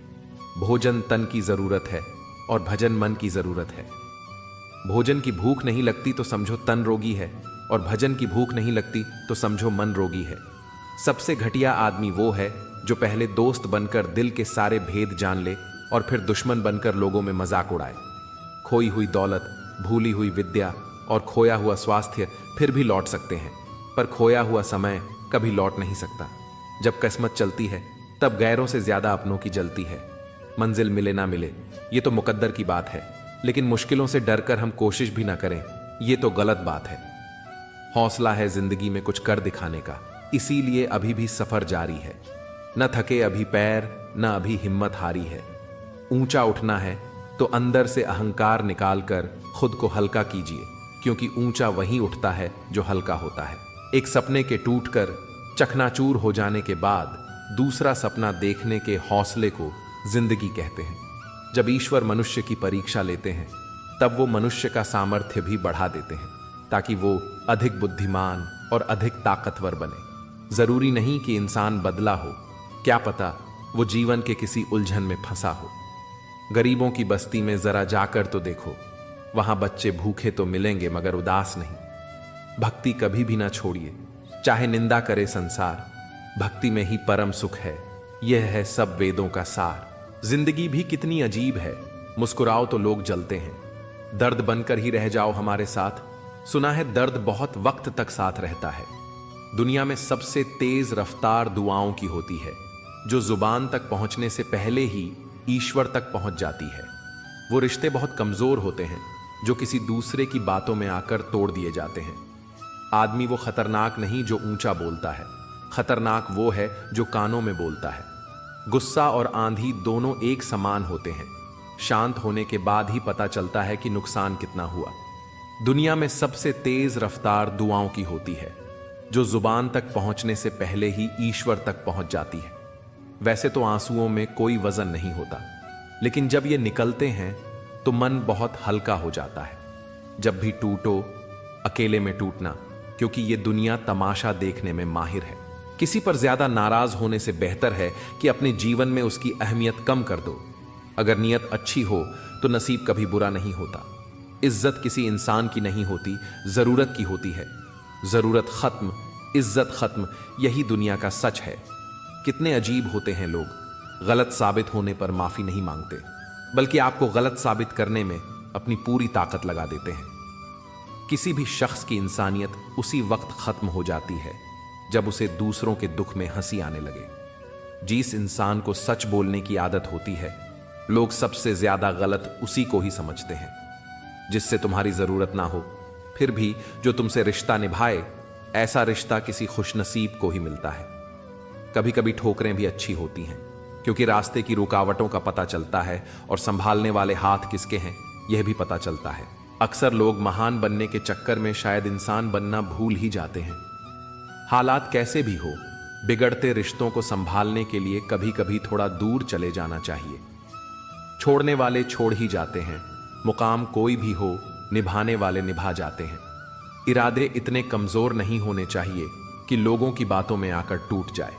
भोजन तन की जरूरत है, और भजन मन की जरूरत है। भोजन की भूख नहीं लगती तो समझो तन रोगी है, और भजन की भूख नहीं लगती तो समझो मन रोगी है। सबसे घटिया आदमी वो है जो पहले दोस्त बनकर दिल के सारे भेद जान ले और फिर दुश्मन बनकर लोगों में मजाक उड़ाए। खोई हुई दौलत, भूली हुई विद्या और खोया हुआ स्वास्थ्य फिर भी लौट सकते हैं, पर खोया हुआ समय कभी लौट नहीं सकता। जब किस्मत चलती है तब गैरों से ज्यादा अपनों की जलती है। मंजिल मिले ना मिले ये तो मुकद्दर की बात है, लेकिन मुश्किलों से डरकर हम कोशिश भी ना करें ये तो गलत बात है। हौसला है जिंदगी में कुछ कर दिखाने का, इसीलिए अभी भी सफर जारी है। न थके अभी पैर, न अभी हिम्मत हारी है। ऊंचा उठना है तो अंदर से अहंकार निकालकर खुद को हल्का कीजिए, क्योंकि ऊंचा वहीं उठता है जो हल्का होता है। एक सपने के टूटकर चकनाचूर हो जाने के बाद दूसरा सपना देखने के हौसले को जिंदगी कहते हैं। जब ईश्वर मनुष्य की परीक्षा लेते हैं तब वो मनुष्य का सामर्थ्य भी बढ़ा देते हैं, ताकि वो अधिक बुद्धिमान और अधिक ताकतवर बने। जरूरी नहीं कि इंसान बदला हो, क्या पता वो जीवन के किसी उलझन में फंसा हो। गरीबों की बस्ती में जरा जाकर तो देखो, वहां बच्चे भूखे तो मिलेंगे मगर उदास नहीं। भक्ति कभी भी ना छोड़िए, चाहे निंदा करे संसार। भक्ति में ही परम सुख है, यह है सब वेदों का सार। जिंदगी भी कितनी अजीब है, मुस्कुराओ तो लोग जलते हैं। दर्द बनकर ही रह जाओ हमारे साथ। सुना है दर्द बहुत वक्त तक साथ रहता है। दुनिया में सबसे तेज रफ्तार दुआओं की होती है, जो जुबान तक पहुंचने से पहले ही ईश्वर तक पहुंच जाती है। वो रिश्ते बहुत कमजोर होते हैं जो किसी दूसरे की बातों में आकर तोड़ दिए जाते हैं। आदमी वो खतरनाक नहीं जो ऊंचा बोलता है, खतरनाक वो है जो कानों में बोलता है। गुस्सा और आंधी दोनों एक समान होते हैं, शांत होने के बाद ही पता चलता है कि नुकसान कितना हुआ। दुनिया में सबसे तेज रफ्तार दुआओं की होती है, जो जुबान तक पहुंचने से पहले ही ईश्वर तक पहुंच जाती है। वैसे तो आंसुओं में कोई वजन नहीं होता, लेकिन जब ये निकलते हैं तो मन बहुत हल्का हो जाता है। जब भी टूटो, अकेले में टूटना, क्योंकि ये दुनिया तमाशा देखने में माहिर है। किसी पर ज्यादा नाराज होने से बेहतर है कि अपने जीवन में उसकी अहमियत कम कर दो। अगर नीयत अच्छी हो तो नसीब कभी बुरा नहीं होता। इज्जत किसी इंसान की नहीं होती, जरूरत की होती है। जरूरत खत्म, इज्जत खत्म, यही दुनिया का सच है। कितने अजीब होते हैं लोग, गलत साबित होने पर माफी नहीं मांगते, बल्कि आपको गलत साबित करने में अपनी पूरी ताकत लगा देते हैं। किसी भी शख्स की इंसानियत उसी वक्त खत्म हो जाती है जब उसे दूसरों के दुख में हंसी आने लगे। जिस इंसान को सच बोलने की आदत होती है, लोग सबसे ज्यादा गलत उसी को ही समझते हैं। जिससे तुम्हारी जरूरत ना हो, फिर भी जो तुमसे रिश्ता निभाए, ऐसा रिश्ता किसी खुशनसीब को ही मिलता है। कभी कभी ठोकरें भी अच्छी होती हैं, क्योंकि रास्ते की रुकावटों का पता चलता है और संभालने वाले हाथ किसके हैं यह भी पता चलता है। अक्सर लोग महान बनने के चक्कर में शायद इंसान बनना भूल ही जाते हैं। हालात कैसे भी हो, बिगड़ते रिश्तों को संभालने के लिए कभी कभी थोड़ा दूर चले जाना चाहिए। छोड़ने वाले छोड़ ही जाते हैं, मुकाम कोई भी हो, निभाने वाले निभा जाते हैं। इरादे इतने कमजोर नहीं होने चाहिए कि लोगों की बातों में आकर टूट जाए।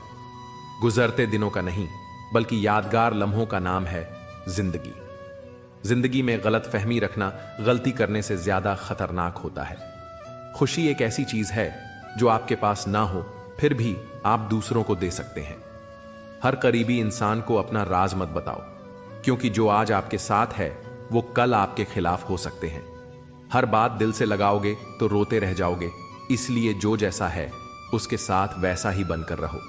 गुजरते दिनों का नहीं, बल्कि यादगार लम्हों का नाम है जिंदगी। जिंदगी में गलत फहमी रखना गलती करने से ज्यादा खतरनाक होता है। खुशी एक ऐसी चीज है जो आपके पास ना हो, फिर भी आप दूसरों को दे सकते हैं। हर करीबी इंसान को अपना राज मत बताओ, क्योंकि जो आज आपके साथ है वो कल आपके खिलाफ हो सकते हैं। हर बात दिल से लगाओगे तो रोते रह जाओगे, इसलिए जो जैसा है उसके साथ वैसा ही बनकर रहो।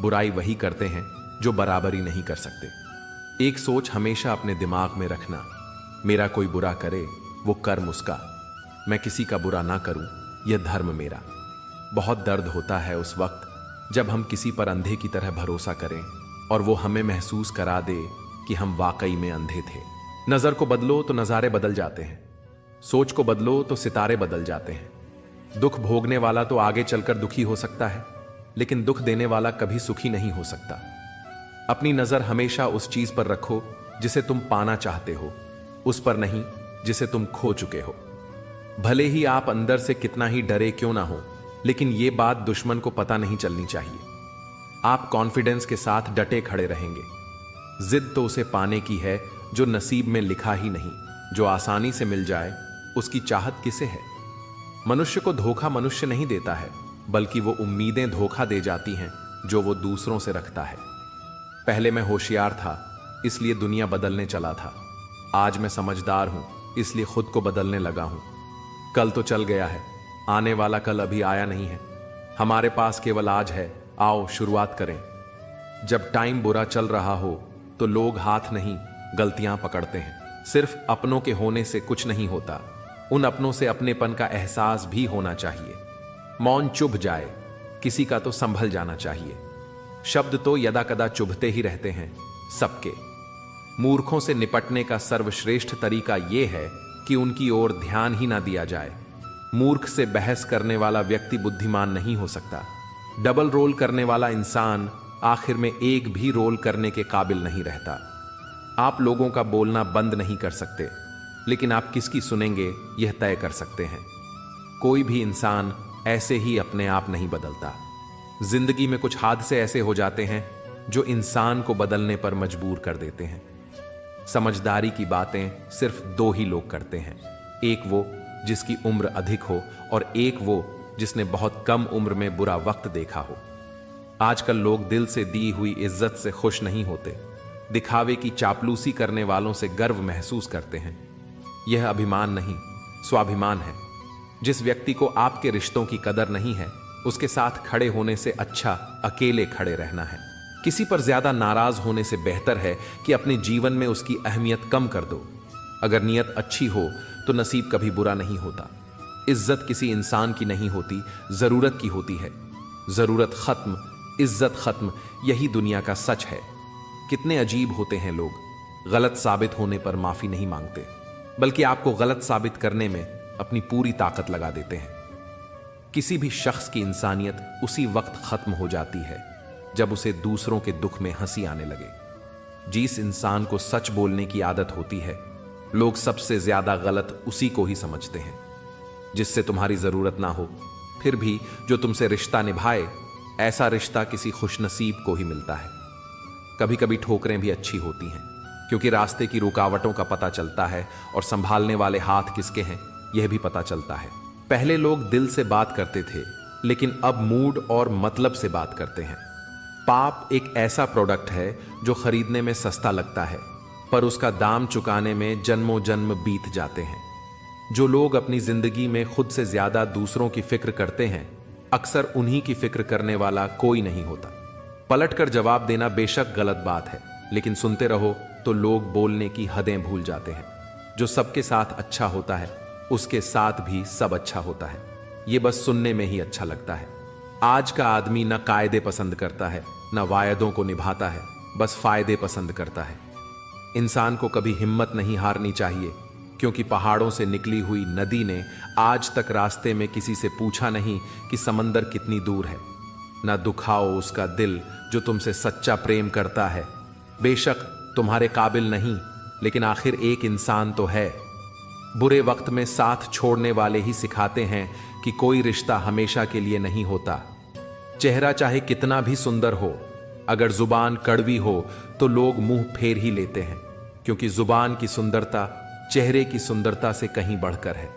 बुराई वही करते हैं जो बराबरी नहीं कर सकते। एक सोच हमेशा अपने दिमाग में रखना, मेरा कोई बुरा करे वो कर्म उसका, मैं किसी का बुरा ना करूं यह धर्म मेरा। बहुत दर्द होता है उस वक्त जब हम किसी पर अंधे की तरह भरोसा करें और वो हमें महसूस करा दे कि हम वाकई में अंधे थे। नजर को बदलो तो नजारे बदल जाते हैं, सोच को बदलो तो सितारे बदल जाते हैं। दुख भोगने वाला तो आगे चलकर दुखी हो सकता है, लेकिन दुख देने वाला कभी सुखी नहीं हो सकता। अपनी नजर हमेशा उस चीज पर रखो जिसे तुम पाना चाहते हो, उस पर नहीं जिसे तुम खो चुके हो। भले ही आप अंदर से कितना ही डरे क्यों ना हो, लेकिन यह बात दुश्मन को पता नहीं चलनी चाहिए। आप कॉन्फिडेंस के साथ डटे खड़े रहेंगे। जिद तो उसे पाने की है जो नसीब में लिखा ही नहीं, जो आसानी से मिल जाए, उसकी चाहत किसे है? मनुष्य को धोखा मनुष्य नहीं देता है, बल्कि वो उम्मीदें धोखा दे जाती हैं जो वो दूसरों से रखता है। पहले मैं होशियार था, इसलिए दुनिया बदलने चला था। आज मैं समझदार हूं, इसलिए खुद को बदलने लगा हूं। कल तो चल गया है, आने वाला कल अभी आया नहीं है। हमारे पास केवल आज है, आओ शुरुआत करें। जब टाइम बुरा चल रहा हो तो लोग हाथ नहीं, गलतियां पकड़ते हैं। सिर्फ अपनों के होने से कुछ नहीं होता, उन अपनों से अपनेपन का एहसास भी होना चाहिए। मौन चुभ जाए, किसी का तो संभल जाना चाहिए। शब्द तो यदा कदा चुभते ही रहते हैं सबके। मूर्खों से निपटने का सर्वश्रेष्ठ तरीका यह है कि उनकी ओर ध्यान ही ना दिया जाए। मूर्ख से बहस करने वाला व्यक्ति बुद्धिमान नहीं हो सकता। डबल रोल करने वाला इंसान आखिर में एक भी रोल करने के काबिल नहीं रहता। आप लोगों का बोलना बंद नहीं कर सकते, लेकिन आप किसकी सुनेंगे यह तय कर सकते हैं। कोई भी इंसान ऐसे ही अपने आप नहीं बदलता। जिंदगी में कुछ हादसे ऐसे हो जाते हैं जो इंसान को बदलने पर मजबूर कर देते हैं। समझदारी की बातें सिर्फ दो ही लोग करते हैं, एक वो जिसकी उम्र अधिक हो और एक वो जिसने बहुत कम उम्र में बुरा वक्त देखा हो। आजकल लोग दिल से दी हुई इज्जत से खुश नहीं होते, दिखावे की चापलूसी करने वालों से गर्व महसूस करते हैं। यह अभिमान नहीं, स्वाभिमान है। जिस व्यक्ति को आपके रिश्तों की कदर नहीं है, उसके साथ खड़े होने से अच्छा अकेले खड़े रहना है। किसी पर ज्यादा नाराज होने से बेहतर है कि अपने जीवन में उसकी अहमियत कम कर दो। अगर नीयत अच्छी हो तो नसीब कभी बुरा नहीं होता। इज्जत किसी इंसान की नहीं होती, जरूरत की होती है। जरूरत खत्म, इज्जत खत्म, यही दुनिया का सच है। कितने अजीब होते हैं लोग, गलत साबित होने पर माफी नहीं मांगते, बल्कि आपको गलत साबित करने में अपनी पूरी ताकत लगा देते हैं। किसी भी शख्स की इंसानियत उसी वक्त खत्म हो जाती है जब उसे दूसरों के दुख में हंसी आने लगे। जिस इंसान को सच बोलने की आदत होती है, लोग सबसे ज्यादा गलत उसी को ही समझते हैं। जिससे तुम्हारी जरूरत ना हो, फिर भी जो तुमसे रिश्ता निभाए, ऐसा रिश्ता किसी खुशनसीब को ही मिलता है। कभी कभी ठोकरें भी अच्छी होती हैं, क्योंकि रास्ते की रुकावटों का पता चलता है और संभालने वाले हाथ किसके हैं यह भी पता चलता है। पहले लोग दिल से बात करते थे, लेकिन अब मूड और मतलब से बात करते हैं। पाप एक ऐसा प्रोडक्ट है जो खरीदने में सस्ता लगता है, पर उसका दाम चुकाने में जन्मों जन्म बीत जाते हैं। जो लोग अपनी जिंदगी में खुद से ज्यादा दूसरों की फिक्र करते हैं, अक्सर उन्हीं की फिक्र करने वाला कोई नहीं होता। पलटकर जवाब देना बेशक गलत बात है, लेकिन सुनते रहो तो लोग बोलने की हदें भूल जाते हैं। जो सबके साथ अच्छा होता है, उसके साथ भी सब अच्छा होता है। यह बस सुनने में ही अच्छा लगता है। आज का आदमी न कायदे पसंद करता है, न वायदों को निभाता है, बस फायदे पसंद करता है। इंसान को कभी हिम्मत नहीं हारनी चाहिए, क्योंकि पहाड़ों से निकली हुई नदी ने आज तक रास्ते में किसी से पूछा नहीं कि समंदर कितनी दूर है। न दुखाओ उसका दिल जो तुमसे सच्चा प्रेम करता है। बेशक तुम्हारे काबिल नहीं, लेकिन आखिर एक इंसान तो है। बुरे वक्त में साथ छोड़ने वाले ही सिखाते हैं कि कोई रिश्ता हमेशा के लिए नहीं होता। चेहरा चाहे कितना भी सुंदर हो, अगर जुबान कड़वी हो तो लोग मुंह फेर ही लेते हैं, क्योंकि जुबान की सुंदरता चेहरे की सुंदरता से कहीं बढ़कर है।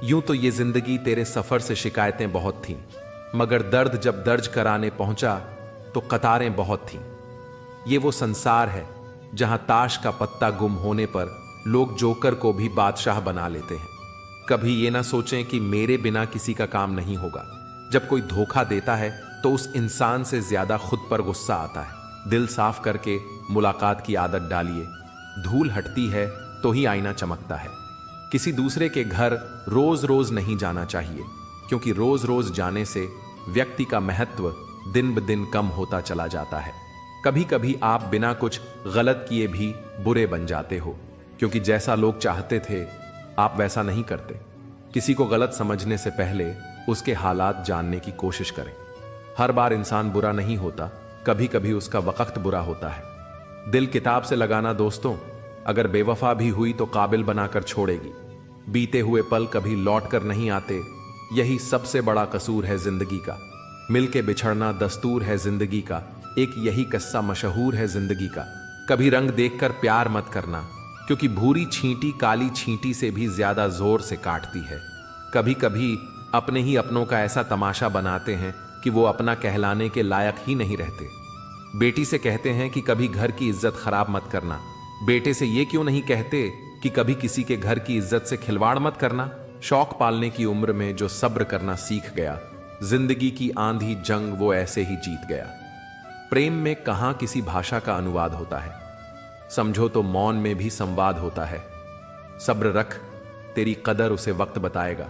यूं तो ये जिंदगी तेरे सफर से शिकायतें बहुत थीं, मगर दर्द जब दर्ज कराने पहुंचा तो कतारें बहुत थीं। ये वो संसार है जहां ताश का पत्ता गुम होने पर लोग जोकर को भी बादशाह बना लेते हैं। कभी ये ना सोचें कि मेरे बिना किसी का काम नहीं होगा। जब कोई धोखा देता है तो उस इंसान से ज्यादा खुद पर गुस्सा आता है। दिल साफ करके मुलाकात की आदत डालिए। धूल हटती है तो ही आईना चमकता है। किसी दूसरे के घर रोज रोज नहीं जाना चाहिए, क्योंकि रोज रोज जाने से व्यक्ति का महत्व दिन ब दिन कम होता चला जाता है। कभी कभी आप बिना कुछ गलत किए भी बुरे बन जाते हो, क्योंकि जैसा लोग चाहते थे आप वैसा नहीं करते। किसी को गलत समझने से पहले उसके हालात जानने की कोशिश करें। हर बार इंसान बुरा नहीं होता, कभी कभी उसका वक्त बुरा होता है। दिल किताब से लगाना दोस्तों, अगर बेवफा भी हुई तो काबिल बनाकर छोड़ेगी। बीते हुए पल कभी लौट कर नहीं आते, यही सबसे बड़ा कसूर है जिंदगी का। मिलके बिछड़ना दस्तूर है जिंदगी का, एक यही किस्सा मशहूर है जिंदगी का। कभी रंग देखकर प्यार मत करना, क्योंकि भूरी छींटी काली छींटी से भी ज्यादा जोर से काटती है। कभी कभी अपने ही अपनों का ऐसा तमाशा बनाते हैं कि वो अपना कहलाने के लायक ही नहीं रहते। बेटी से कहते हैं कि कभी घर की इज्जत खराब मत करना, बेटे से ये क्यों नहीं कहते कि कभी किसी के घर की इज्जत से खिलवाड़ मत करना। शौक पालने की उम्र में जो सब्र करना सीख गया, जिंदगी की आंधी जंग वो ऐसे ही जीत गया। प्रेम में कहां किसी भाषा का अनुवाद होता है, समझो तो मौन में भी संवाद होता है। सब्र रख, तेरी कदर उसे वक्त बताएगा।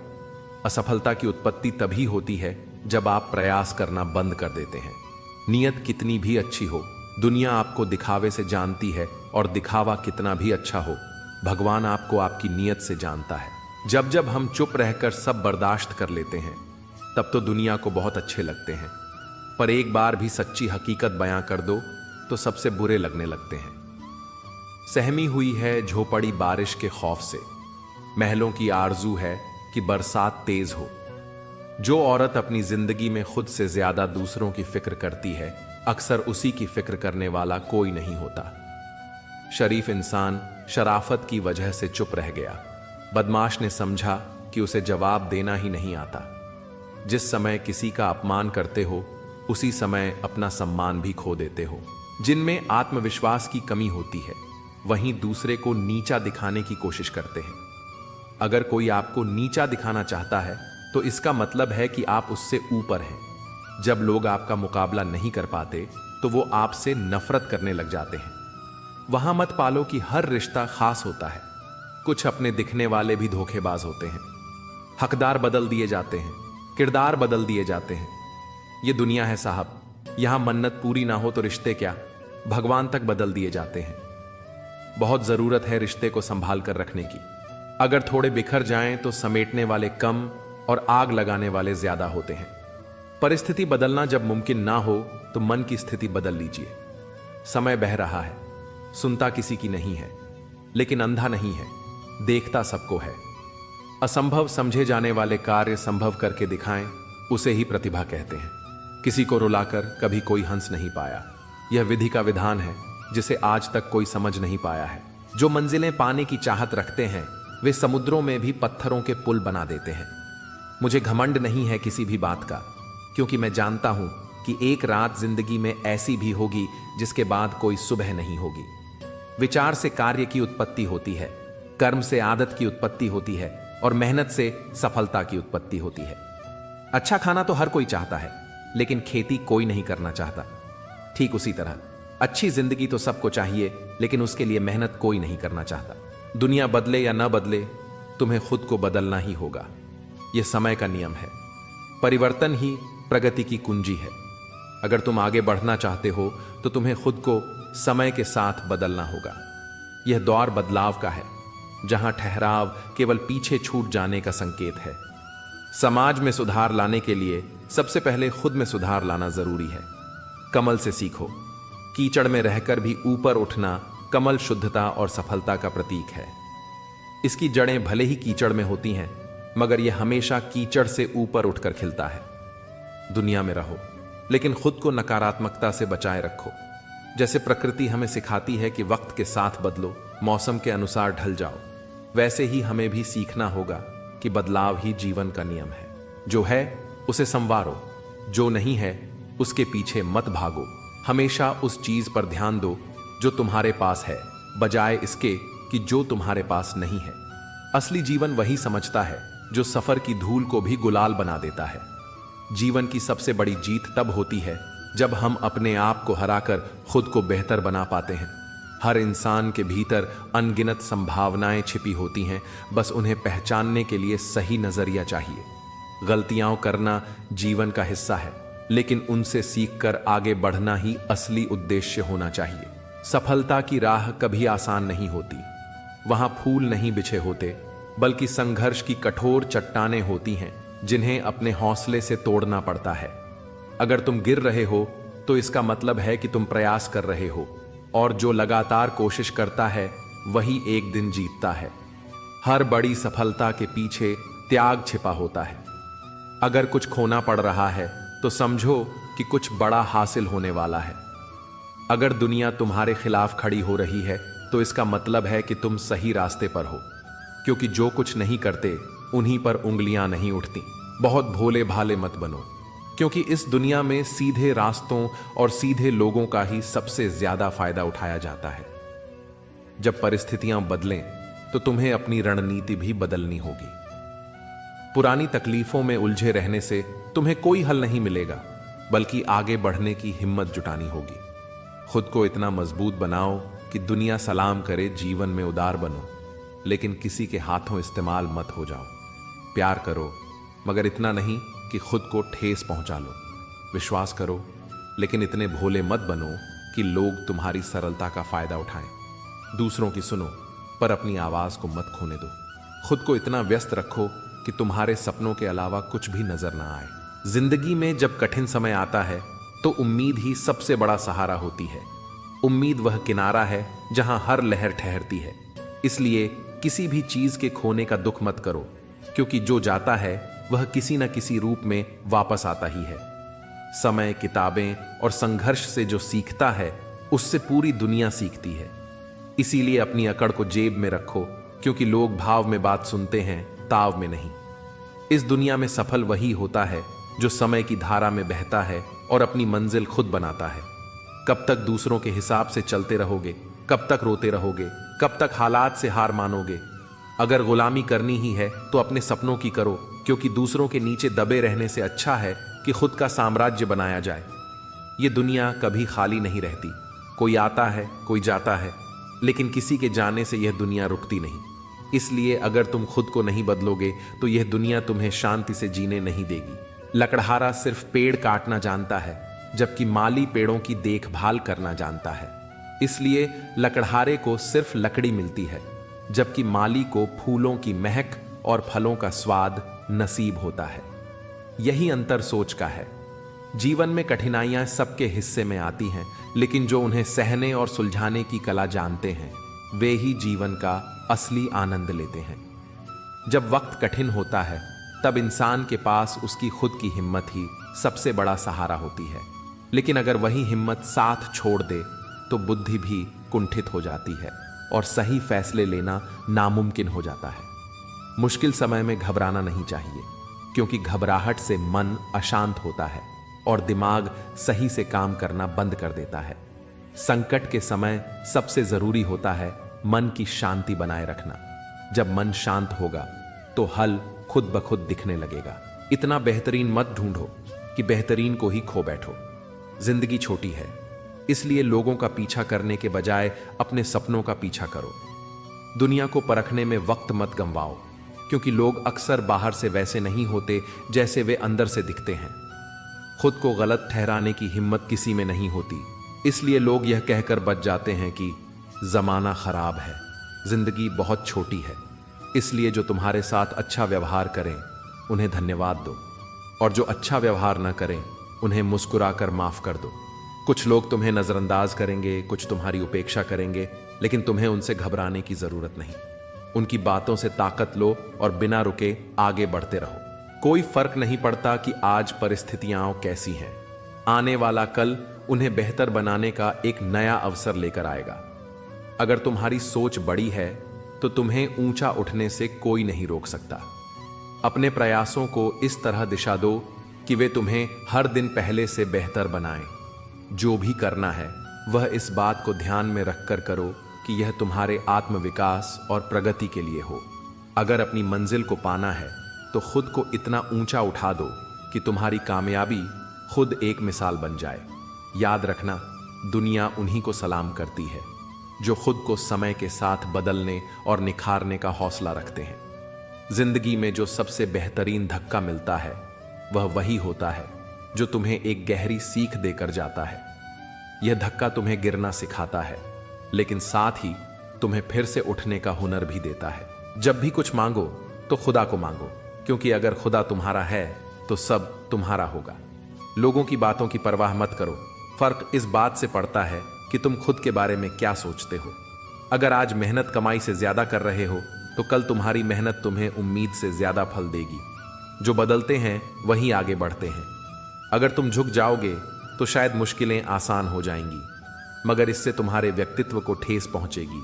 असफलता की उत्पत्ति तभी होती है जब आप प्रयास करना बंद कर देते हैं। नियत कितनी भी अच्छी हो, दुनिया आपको दिखावे से जानती है, और दिखावा कितना भी अच्छा हो, भगवान आपको आपकी नियत से जानता है। जब जब हम चुप रहकर सब बर्दाश्त कर लेते हैं, तब तो दुनिया को बहुत अच्छे लगते हैं, पर एक बार भी सच्ची हकीकत बयां कर दो तो सबसे बुरे लगने लगते हैं। सहमी हुई है झोपड़ी बारिश के खौफ से, महलों की आरजू है कि बरसात तेज हो। जो औरत अपनी जिंदगी में खुद से ज्यादा दूसरों की फिक्र करती है, अक्सर उसी की फिक्र करने वाला कोई नहीं होता। शरीफ इंसान शराफत की वजह से चुप रह गया। बदमाश ने समझा कि उसे जवाब देना ही नहीं आता। जिस समय किसी का अपमान करते हो, उसी समय अपना सम्मान भी खो देते हो। जिनमें आत्मविश्वास की कमी होती है, वहीं दूसरे को नीचा दिखाने की कोशिश करते हैं। अगर कोई आपको नीचा दिखाना चाहता है, तो इसका मतलब है कि आप उससे ऊपर हैं। जब लोग आपका मुकाबला नहीं कर पाते, तो वो आपसे नफरत करने लग जाते हैं। वहां मत पालो कि हर रिश्ता खास होता है। कुछ अपने दिखने वाले भी धोखेबाज होते हैं। हकदार बदल दिए जाते हैं, किरदार बदल दिए जाते हैं। ये दुनिया है साहब, यहां मन्नत पूरी ना हो तो रिश्ते क्या, भगवान तक बदल दिए जाते हैं। बहुत जरूरत है रिश्ते को संभाल कर रखने की। अगर थोड़े बिखर जाएं तो समेटने वाले कम और आग लगाने वाले ज्यादा होते हैं। परिस्थिति बदलना जब मुमकिन ना हो तो मन की स्थिति बदल लीजिए। समय बह रहा है, सुनता किसी की नहीं है, लेकिन अंधा नहीं है, देखता सबको है। असंभव समझे जाने वाले कार्य संभव करके दिखाएं, उसे ही प्रतिभा कहते हैं। किसी को रुलाकर कभी कोई हंस नहीं पाया। यह विधि का विधान है जिसे आज तक कोई समझ नहीं पाया है। जो मंजिलें पाने की चाहत रखते हैं, वे समुद्रों में भी पत्थरों के पुल बना देते हैं। मुझे घमंड नहीं है किसी भी बात का, क्योंकि मैं जानता हूं कि एक रात जिंदगी में ऐसी भी होगी जिसके बाद कोई सुबह नहीं होगी। विचार से कार्य की उत्पत्ति होती है, कर्म से आदत की उत्पत्ति होती है, और मेहनत से सफलता की उत्पत्ति होती है। अच्छा खाना तो हर कोई चाहता है, लेकिन खेती कोई नहीं करना चाहता। ठीक उसी तरह अच्छी जिंदगी तो सबको चाहिए, लेकिन उसके लिए मेहनत कोई नहीं करना चाहता। दुनिया बदले या न बदले, तुम्हें खुद को बदलना ही होगा। यह समय का नियम है। परिवर्तन ही प्रगति की कुंजी है। अगर तुम आगे बढ़ना चाहते हो तो तुम्हें खुद को समय के साथ बदलना होगा। यह दौर बदलाव का है, जहां ठहराव केवल पीछे छूट जाने का संकेत है। समाज में सुधार लाने के लिए सबसे पहले खुद में सुधार लाना जरूरी है। कमल से सीखो। कीचड़ में रहकर भी ऊपर उठना कमल शुद्धता और सफलता का प्रतीक है। इसकी जड़ें भले ही कीचड़ में होती हैं, मगर यह हमेशा कीचड़ से ऊपर उठकर खिलता है। दुनिया में रहो, लेकिन खुद को नकारात्मकता से बचाए रखो। जैसे प्रकृति हमें सिखाती है कि वक्त के साथ बदलो, मौसम के अनुसार ढल जाओ, वैसे ही हमें भी सीखना होगा कि बदलाव ही जीवन का नियम है। जो है उसे संवारो, जो नहीं है उसके पीछे मत भागो। हमेशा उस चीज पर ध्यान दो जो तुम्हारे पास है, बजाय इसके कि जो तुम्हारे पास नहीं है। असली जीवन वही समझता है जो सफर की धूल को भी गुलाल बना देता है। जीवन की सबसे बड़ी जीत तब होती है जब हम अपने आप को हराकर खुद को बेहतर बना पाते हैं। हर इंसान के भीतर अनगिनत संभावनाएं छिपी होती हैं, बस उन्हें पहचानने के लिए सही नजरिया चाहिए। गलतियां करना जीवन का हिस्सा है, लेकिन उनसे सीखकर आगे बढ़ना ही असली उद्देश्य होना चाहिए। सफलता की राह कभी आसान नहीं होती। वहां फूल नहीं बिछे होते, बल्कि संघर्ष की कठोर चट्टानें होती हैं जिन्हें अपने हौसले से तोड़ना पड़ता है। अगर तुम गिर रहे हो तो इसका मतलब है कि तुम प्रयास कर रहे हो, और जो लगातार कोशिश करता है वही एक दिन जीतता है। हर बड़ी सफलता के पीछे त्याग छिपा होता है। अगर कुछ खोना पड़ रहा है तो समझो कि कुछ बड़ा हासिल होने वाला है। अगर दुनिया तुम्हारे खिलाफ खड़ी हो रही है तो इसका मतलब है कि तुम सही रास्ते पर हो, क्योंकि जो कुछ नहीं करते उन्हीं पर उंगलियां नहीं उठती। बहुत भोले भाले मत बनो, क्योंकि इस दुनिया में सीधे रास्तों और सीधे लोगों का ही सबसे ज्यादा फायदा उठाया जाता है। जब परिस्थितियां बदलें तो तुम्हें अपनी रणनीति भी बदलनी होगी। पुरानी तकलीफों में उलझे रहने से तुम्हें कोई हल नहीं मिलेगा, बल्कि आगे बढ़ने की हिम्मत जुटानी होगी। खुद को इतना मजबूत बनाओ कि दुनिया सलाम करे, जीवन में उदार बनो, लेकिन किसी के हाथों इस्तेमाल मत हो जाओ। प्यार करो, मगर इतना नहीं कि खुद को ठेस पहुंचा लो। विश्वास करो, लेकिन इतने भोले मत बनो कि लोग तुम्हारी सरलता का फायदा उठाएं। दूसरों की सुनो, पर अपनी आवाज को मत खोने दो। खुद को इतना व्यस्त रखो कि तुम्हारे सपनों के अलावा कुछ भी नजर ना आए। जिंदगी में जब कठिन समय आता है तो उम्मीद ही सबसे बड़ा सहारा होती है। उम्मीद वह किनारा है जहां हर लहर ठहरती है। इसलिए किसी भी चीज के खोने का दुख मत करो, क्योंकि जो जाता है वह किसी न किसी रूप में वापस आता ही है। समय, किताबें और संघर्ष से जो सीखता है उससे पूरी दुनिया सीखती है। इसीलिए अपनी अकड़ को जेब में रखो, क्योंकि लोग भाव में बात सुनते हैं, ताव में नहीं। इस दुनिया में सफल वही होता है जो समय की धारा में बहता है और अपनी मंजिल खुद बनाता है। कब तक दूसरों के हिसाब से चलते रहोगे? कब तक रोते रहोगे? कब तक हालात से हार मानोगे? अगर गुलामी करनी ही है तो अपने सपनों की करो, क्योंकि दूसरों के नीचे दबे रहने से अच्छा है कि खुद का साम्राज्य बनाया जाए। ये दुनिया कभी खाली नहीं रहती। कोई आता है, कोई जाता है, लेकिन किसी के जाने से यह दुनिया रुकती नहीं। इसलिए अगर तुम खुद को नहीं बदलोगे तो यह दुनिया तुम्हें शांति से जीने नहीं देगी। लकड़हारा सिर्फ पेड़ काटना जानता है, जबकि माली पेड़ों की देखभाल करना जानता है। इसलिए लकड़हारे को सिर्फ लकड़ी मिलती है, जबकि माली को फूलों की महक और फलों का स्वाद नसीब होता है। यही अंतर सोच का है। जीवन में कठिनाइयां सबके हिस्से में आती हैं, लेकिन जो उन्हें सहने और सुलझाने की कला जानते हैं वे ही जीवन का असली आनंद लेते हैं। जब वक्त कठिन होता है तब इंसान के पास उसकी खुद की हिम्मत ही सबसे बड़ा सहारा होती है। लेकिन अगर वही हिम्मत साथ छोड़ दे तो बुद्धि भी कुंठित हो जाती है और सही फैसले लेना नामुमकिन हो जाता है। मुश्किल समय में घबराना नहीं चाहिए, क्योंकि घबराहट से मन अशांत होता है और दिमाग सही से काम करना बंद कर देता है। संकट के समय सबसे जरूरी होता है मन की शांति बनाए रखना। जब मन शांत होगा तो हल खुद ब खुद दिखने लगेगा। इतना बेहतरीन मत ढूंढो कि बेहतरीन को ही खो बैठो। जिंदगी छोटी है, इसलिए लोगों का पीछा करने के बजाय अपने सपनों का पीछा करो। दुनिया को परखने में वक्त मत गंवाओ, क्योंकि लोग अक्सर बाहर से वैसे नहीं होते जैसे वे अंदर से दिखते हैं। खुद को गलत ठहराने की हिम्मत किसी में नहीं होती, इसलिए लोग यह कहकर बच जाते हैं कि जमाना खराब है। जिंदगी बहुत छोटी है, इसलिए जो तुम्हारे साथ अच्छा व्यवहार करें उन्हें धन्यवाद दो, और जो अच्छा व्यवहार न करें उन्हें मुस्कुराकर माफ कर दो। कुछ लोग तुम्हें नजरअंदाज करेंगे, कुछ तुम्हारी उपेक्षा करेंगे, लेकिन तुम्हें उनसे घबराने की जरूरत नहीं। उनकी बातों से ताकत लो और बिना रुके आगे बढ़ते रहो। कोई फर्क नहीं पड़ता कि आज परिस्थितियां कैसी हैं, आने वाला कल उन्हें बेहतर बनाने का एक नया अवसर लेकर आएगा। अगर तुम्हारी सोच बड़ी है तो तुम्हें ऊंचा उठने से कोई नहीं रोक सकता। अपने प्रयासों को इस तरह दिशा दो कि वे तुम्हें हर दिन पहले से बेहतर बनाएं। जो भी करना है वह इस बात को ध्यान में रखकर करो कि यह तुम्हारे आत्मविकास और प्रगति के लिए हो। अगर अपनी मंजिल को पाना है तो खुद को इतना ऊंचा उठा दो कि तुम्हारी कामयाबी खुद एक मिसाल बन जाए। याद रखना, दुनिया उन्हीं को सलाम करती है जो खुद को समय के साथ बदलने और निखारने का हौसला रखते हैं। जिंदगी में जो सबसे बेहतरीन धक्का मिलता है वह वही होता है जो तुम्हें एक गहरी सीख देकर जाता है। यह धक्का तुम्हें गिरना सिखाता है, लेकिन साथ ही तुम्हें फिर से उठने का हुनर भी देता है। जब भी कुछ मांगो तो खुदा को मांगो, क्योंकि अगर खुदा तुम्हारा है तो सब तुम्हारा होगा। लोगों की बातों की परवाह मत करो। फर्क इस बात से पड़ता है कि तुम खुद के बारे में क्या सोचते हो। अगर आज मेहनत कमाई से ज्यादा कर रहे हो तो कल तुम्हारी मेहनत तुम्हें उम्मीद से ज्यादा फल देगी। जो बदलते हैं वही आगे बढ़ते हैं। अगर तुम झुक जाओगे तो शायद मुश्किलें आसान हो जाएंगी, मगर इससे तुम्हारे व्यक्तित्व को ठेस पहुंचेगी।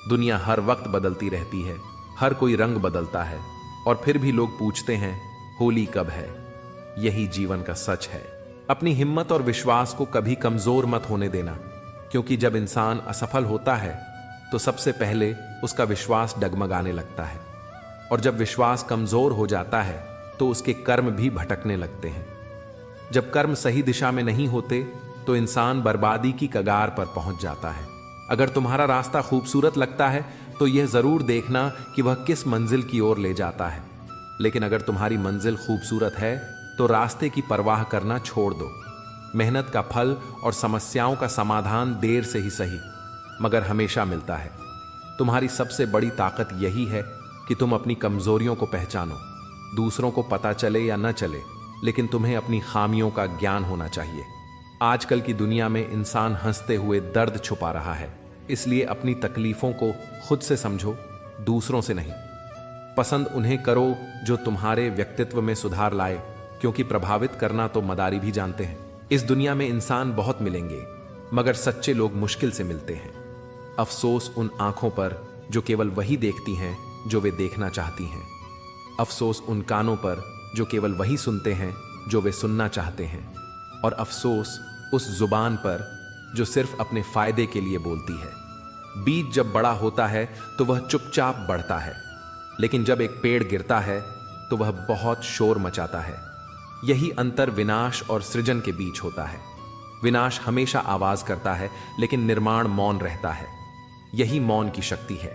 दुनिया हर वक्त बदलती रहती है, हर कोई रंग बदलता है, और फिर भी लोग पूछते हैं होली कब है। यही जीवन का सच है। अपनी हिम्मत और विश्वास को कभी कमजोर मत होने देना, क्योंकि जब इंसान असफल होता है तो सबसे पहले उसका विश्वास डगमगाने लगता है, और जब विश्वास कमजोर हो जाता है तो उसके कर्म भी भटकने लगते हैं। जब कर्म सही दिशा में नहीं होते तो इंसान बर्बादी की कगार पर पहुंच जाता है। अगर तुम्हारा रास्ता खूबसूरत लगता है तो यह जरूर देखना कि वह किस मंजिल की ओर ले जाता है, लेकिन अगर तुम्हारी मंजिल खूबसूरत है तो रास्ते की परवाह करना छोड़ दो। मेहनत का फल और समस्याओं का समाधान देर से ही सही मगर हमेशा मिलता है। तुम्हारी सबसे बड़ी ताकत यही है कि तुम अपनी कमजोरियों को पहचानो। दूसरों को पता चले या न चले, लेकिन तुम्हें अपनी खामियों का ज्ञान होना चाहिए। आजकल की दुनिया में इंसान हंसते हुए दर्द छुपा रहा है, इसलिए अपनी तकलीफों को खुद से समझो, दूसरों से नहीं। पसंद उन्हें करो जो तुम्हारे व्यक्तित्व में सुधार लाए, क्योंकि प्रभावित करना तो मदारी भी जानते हैं। इस दुनिया में इंसान बहुत मिलेंगे, मगर सच्चे लोग मुश्किल से मिलते हैं। अफसोस उन आंखों पर जो केवल वही देखती हैं जो वे देखना चाहती हैं। अफसोस उन कानों पर जो केवल वही सुनते हैं जो वे सुनना चाहते हैं। और अफसोस उस जुबान पर जो सिर्फ अपने फायदे के लिए बोलती है। बीज जब बड़ा होता है तो वह चुपचाप बढ़ता है, लेकिन जब एक पेड़ गिरता है तो वह बहुत शोर मचाता है। यही अंतर विनाश और सृजन के बीच होता है। विनाश हमेशा आवाज करता है, लेकिन निर्माण मौन रहता है। यही मौन की शक्ति है।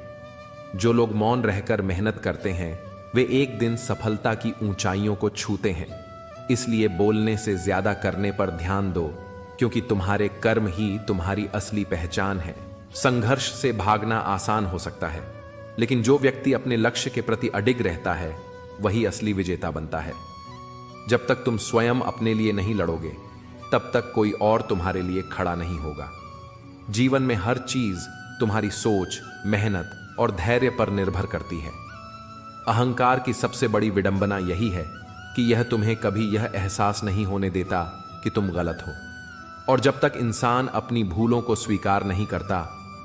जो लोग मौन रहकर मेहनत करते हैं वे एक दिन सफलता की ऊंचाइयों को छूते हैं। इसलिए बोलने से ज्यादा करने पर ध्यान दो, क्योंकि तुम्हारे कर्म ही तुम्हारी असली पहचान है। संघर्ष से भागना आसान हो सकता है, लेकिन जो व्यक्ति अपने लक्ष्य के प्रति अडिग रहता है वही असली विजेता बनता है। जब तक तुम स्वयं अपने लिए नहीं लड़ोगे, तब तक कोई और तुम्हारे लिए खड़ा नहीं होगा। जीवन में हर चीज तुम्हारी सोच, मेहनत और धैर्य पर निर्भर करती है। अहंकार की सबसे बड़ी विडंबना यही है कि यह तुम्हें कभी यह एहसास नहीं होने देता कि तुम गलत हो। और जब तक इंसान अपनी भूलों को स्वीकार नहीं करता,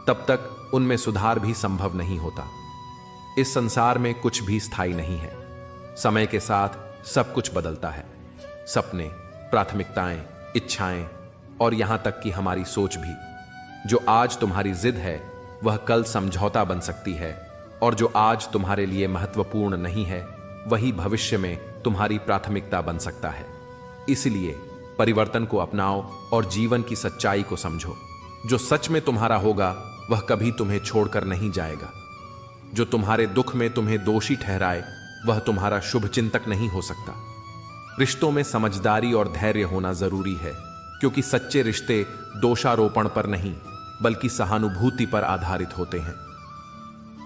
तब तक उनमें सुधार भी संभव नहीं होता। इस संसार में कुछ भी स्थायी नहीं है। समय के साथ सब कुछ बदलता है। सपने, प्राथमिकताएं, इच्छाएं और यहां तक कि हमारी सोच भी। जो आज तुम्हारी जिद है वह कल समझौता बन सकती है, और जो आज तुम्हारे लिए महत्वपूर्ण नहीं है वही भविष्य में तुम्हारी प्राथमिकता बन सकता है। इसलिए परिवर्तन को अपनाओ और जीवन की सच्चाई को समझो। जो सच में तुम्हारा होगा वह कभी तुम्हें छोड़कर नहीं जाएगा। जो तुम्हारे दुख में तुम्हें दोषी ठहराए वह तुम्हारा शुभ चिंतक नहीं हो सकता। रिश्तों में समझदारी और धैर्य होना जरूरी है, क्योंकि सच्चे रिश्ते दोषारोपण पर नहीं बल्कि सहानुभूति पर आधारित होते हैं।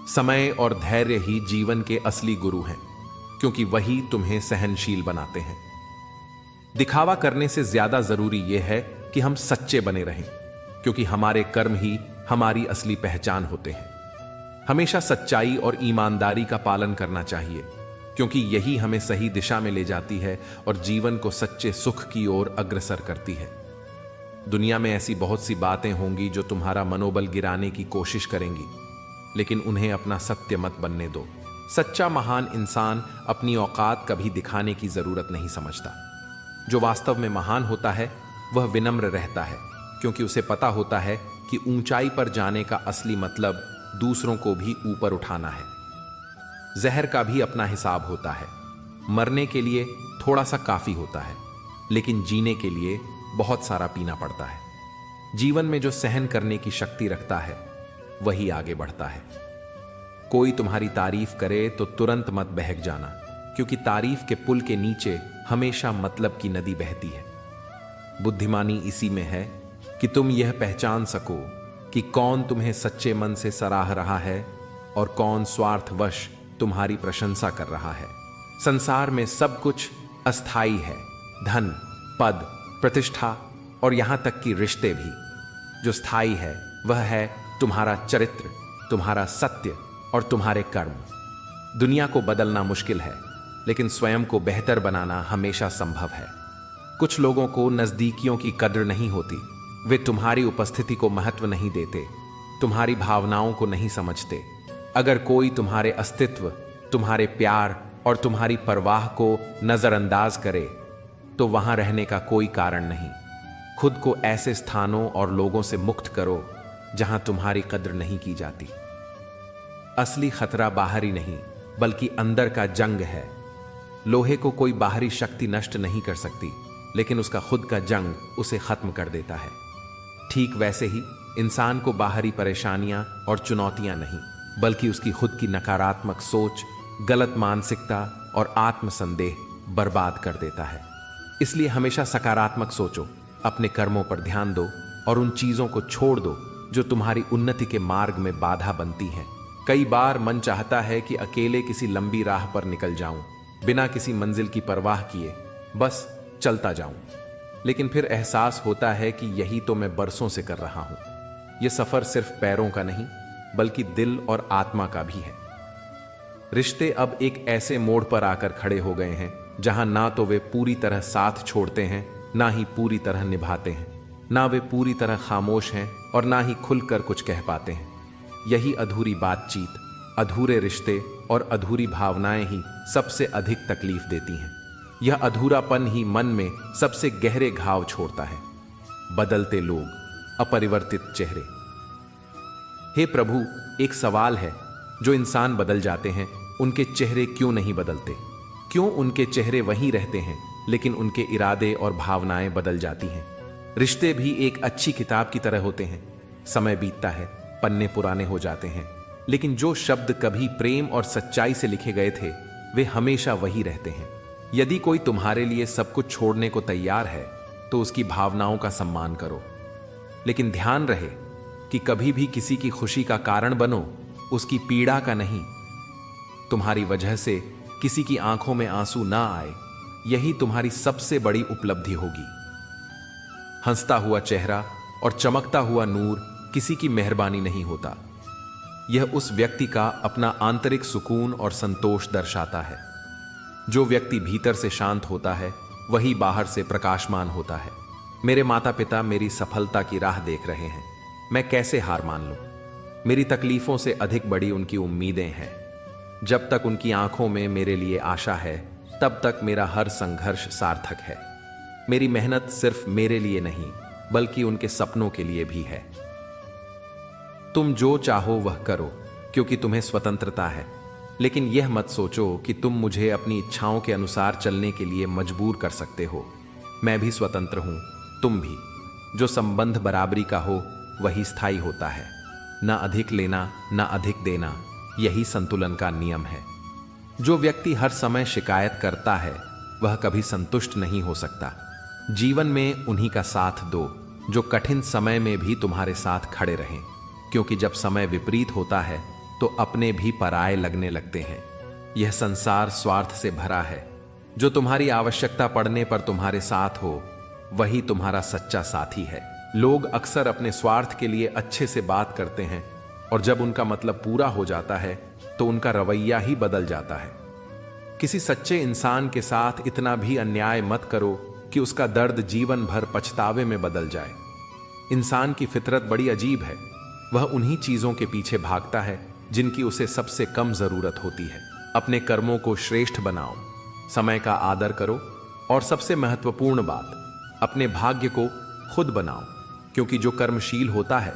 समय और धैर्य ही जीवन के असली गुरु हैं, क्योंकि वही तुम्हें सहनशील बनाते हैं। दिखावा करने से ज्यादा जरूरी यह है कि हम सच्चे बने रहें, क्योंकि हमारे कर्म ही हमारी असली पहचान होते हैं। हमेशा सच्चाई और ईमानदारी का पालन करना चाहिए, क्योंकि यही हमें सही दिशा में ले जाती है और जीवन को सच्चे सुख की ओर अग्रसर करती है। दुनिया में ऐसी बहुत सी बातें होंगी जो तुम्हारा मनोबल गिराने की कोशिश करेंगी, लेकिन उन्हें अपना सत्य मत बनने दो। सच्चा महान इंसान अपनी औकात कभी दिखाने की जरूरत नहीं समझता। जो वास्तव में महान होता है वह विनम्र रहता है, क्योंकि उसे पता होता है कि ऊंचाई पर जाने का असली मतलब दूसरों को भी ऊपर उठाना है। जहर का भी अपना हिसाब होता है। मरने के लिए थोड़ा सा काफी होता है, लेकिन जीने के लिए बहुत सारा पीना पड़ता है। जीवन में जो सहन करने की शक्ति रखता है वही आगे बढ़ता है। कोई तुम्हारी तारीफ करे तो तुरंत मत बहक जाना, क्योंकि तारीफ के पुल के नीचे हमेशा मतलब की नदी बहती है। बुद्धिमानी इसी में है कि तुम यह पहचान सको कि कौन तुम्हें सच्चे मन से सराह रहा है और कौन स्वार्थवश तुम्हारी प्रशंसा कर रहा है। संसार में सब कुछ अस्थाई है, धन, पद, प्रतिष्ठा और यहां तक कि रिश्ते भी। जो स्थायी है वह है तुम्हारा चरित्र, तुम्हारा सत्य और तुम्हारे कर्म। दुनिया को बदलना मुश्किल है, लेकिन स्वयं को बेहतर बनाना हमेशा संभव है। कुछ लोगों को नजदीकियों की कद्र नहीं होती। वे तुम्हारी उपस्थिति को महत्व नहीं देते, तुम्हारी भावनाओं को नहीं समझते। अगर कोई तुम्हारे अस्तित्व, तुम्हारे प्यार और तुम्हारी परवाह को नजरअंदाज करे तो वहां रहने का कोई कारण नहीं। खुद को ऐसे स्थानों और लोगों से मुक्त करो जहां तुम्हारी कद्र नहीं की जाती। असली खतरा बाहरी नहीं बल्कि अंदर का जंग है। लोहे को कोई बाहरी शक्ति नष्ट नहीं कर सकती, लेकिन उसका खुद का जंग उसे खत्म कर देता है। ठीक वैसे ही इंसान को बाहरी परेशानियां और चुनौतियां नहीं बल्कि उसकी खुद की नकारात्मक सोच, गलत मानसिकता और आत्मसंदेह बर्बाद कर देता है। इसलिए हमेशा सकारात्मक सोचो, अपने कर्मों पर ध्यान दो और उन चीजों को छोड़ दो जो तुम्हारी उन्नति के मार्ग में बाधा बनती हैं। कई बार मन चाहता है कि अकेले किसी लंबी राह पर निकल जाऊं, बिना किसी मंजिल की परवाह किए बस चलता जाऊं। लेकिन फिर एहसास होता है कि यही तो मैं बरसों से कर रहा हूं। यह सफर सिर्फ पैरों का नहीं बल्कि दिल और आत्मा का भी है। रिश्ते अब एक ऐसे मोड़ पर आकर खड़े हो गए हैं जहां ना तो वे पूरी तरह साथ छोड़ते हैं, ना ही पूरी तरह निभाते हैं। ना वे पूरी तरह खामोश हैं और ना ही खुलकर कुछ कह पाते हैं। यही अधूरी बातचीत, अधूरे रिश्ते और अधूरी भावनाएं ही सबसे अधिक तकलीफ देती हैं। यह अधूरापन ही मन में सबसे गहरे घाव छोड़ता है। बदलते लोग, अपरिवर्तित चेहरे। हे प्रभु, एक सवाल है, जो इंसान बदल जाते हैं उनके चेहरे क्यों नहीं बदलते? क्यों उनके चेहरे वहीं रहते हैं लेकिन उनके इरादे और भावनाएं बदल जाती हैं? रिश्ते भी एक अच्छी किताब की तरह होते हैं। समय बीतता है, पन्ने पुराने हो जाते हैं, लेकिन जो शब्द कभी प्रेम और सच्चाई से लिखे गए थे वे हमेशा वही रहते हैं। यदि कोई तुम्हारे लिए सब कुछ छोड़ने को तैयार है तो उसकी भावनाओं का सम्मान करो, लेकिन ध्यान रहे कि कभी भी किसी की खुशी का कारण बनो, उसकी पीड़ा का नहीं। तुम्हारी वजह से किसी की आंखों में आंसू ना आए, यही तुम्हारी सबसे बड़ी उपलब्धि होगी। हंसता हुआ चेहरा और चमकता हुआ नूर किसी की मेहरबानी नहीं होता। यह उस व्यक्ति का अपना आंतरिक सुकून और संतोष दर्शाता है। जो व्यक्ति भीतर से शांत होता है वही बाहर से प्रकाशमान होता है। मेरे माता पिता मेरी सफलता की राह देख रहे हैं, मैं कैसे हार मान लूं? मेरी तकलीफों से अधिक बड़ी उनकी उम्मीदें हैं। जब तक उनकी आंखों में मेरे लिए आशा है तब तक मेरा हर संघर्ष सार्थक है। मेरी मेहनत सिर्फ मेरे लिए नहीं बल्कि उनके सपनों के लिए भी है। तुम जो चाहो वह करो क्योंकि तुम्हें स्वतंत्रता है, लेकिन यह मत सोचो कि तुम मुझे अपनी इच्छाओं के अनुसार चलने के लिए मजबूर कर सकते हो। मैं भी स्वतंत्र हूं, तुम भी। जो संबंध बराबरी का हो वही स्थायी होता है। ना अधिक लेना ना अधिक देना, यही संतुलन का नियम है। जो व्यक्ति हर समय शिकायत करता है वह कभी संतुष्ट नहीं हो सकता। जीवन में उन्हीं का साथ दो जो कठिन समय में भी तुम्हारे साथ खड़े रहें, क्योंकि जब समय विपरीत होता है तो अपने भी पराये लगने लगते हैं। यह संसार स्वार्थ से भरा है। जो तुम्हारी आवश्यकता पड़ने पर तुम्हारे साथ हो वही तुम्हारा सच्चा साथी है। लोग अक्सर अपने स्वार्थ के लिए अच्छे से बात करते हैं और जब उनका मतलब पूरा हो जाता है तो उनका रवैया ही बदल जाता है। किसी सच्चे इंसान के साथ इतना भी अन्याय मत करो कि उसका दर्द जीवन भर पछतावे में बदल जाए। इंसान की फितरत बड़ी अजीब है। वह उन्हीं चीजों के पीछे भागता है जिनकी उसे सबसे कम जरूरत होती है। अपने कर्मों को श्रेष्ठ बनाओ, समय का आदर करो और सबसे महत्वपूर्ण बात, अपने भाग्य को खुद बनाओ, क्योंकि जो कर्मशील होता है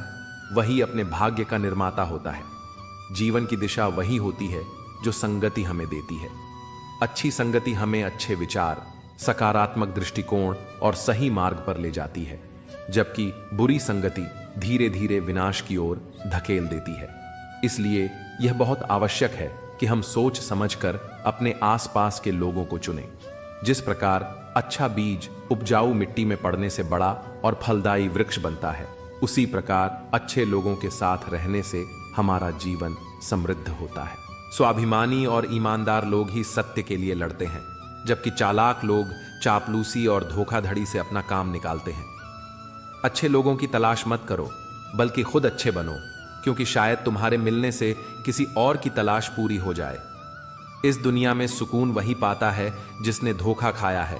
वही अपने भाग्य का निर्माता होता है। जीवन की दिशा वही होती है जो संगति हमें देती है। अच्छी संगति हमें अच्छे विचार, सकारात्मक दृष्टिकोण और सही मार्ग पर ले जाती है, जबकि बुरी संगति धीरे धीरे विनाश की ओर धकेल देती है। इसलिए यह बहुत आवश्यक है कि हम सोच समझकर अपने आसपास के लोगों को चुनें। जिस प्रकार अच्छा बीज उपजाऊ मिट्टी में पड़ने से बड़ा और फलदायी वृक्ष बनता है, उसी प्रकार अच्छे लोगों के साथ रहने से हमारा जीवन समृद्ध होता है। स्वाभिमानी और ईमानदार लोग ही सत्य के लिए लड़ते हैं, जबकि चालाक लोग चापलूसी और धोखाधड़ी से अपना काम निकालते हैं। अच्छे लोगों की तलाश मत करो, बल्कि खुद अच्छे बनो, क्योंकि शायद तुम्हारे मिलने से किसी और की तलाश पूरी हो जाए। इस दुनिया में सुकून वही पाता है जिसने धोखा खाया है,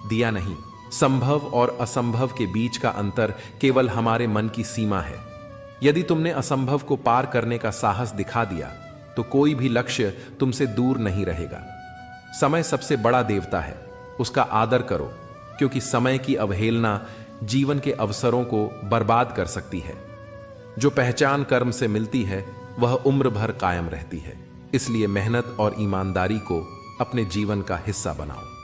दिया नहीं। संभव और असंभव के बीच का अंतर केवल हमारे मन की सीमा है। यदि तुमने असंभव को पार करने का साहस दिखा दिया तो कोई भी लक्ष्य तुमसे दूर नहीं रहेगा। समय सबसे बड़ा देवता है, उसका आदर करो, क्योंकि समय की अवहेलना जीवन के अवसरों को बर्बाद कर सकती है। जो पहचान कर्म से मिलती है वह उम्र भर कायम रहती है। इसलिए मेहनत और ईमानदारी को अपने जीवन का हिस्सा बनाओ।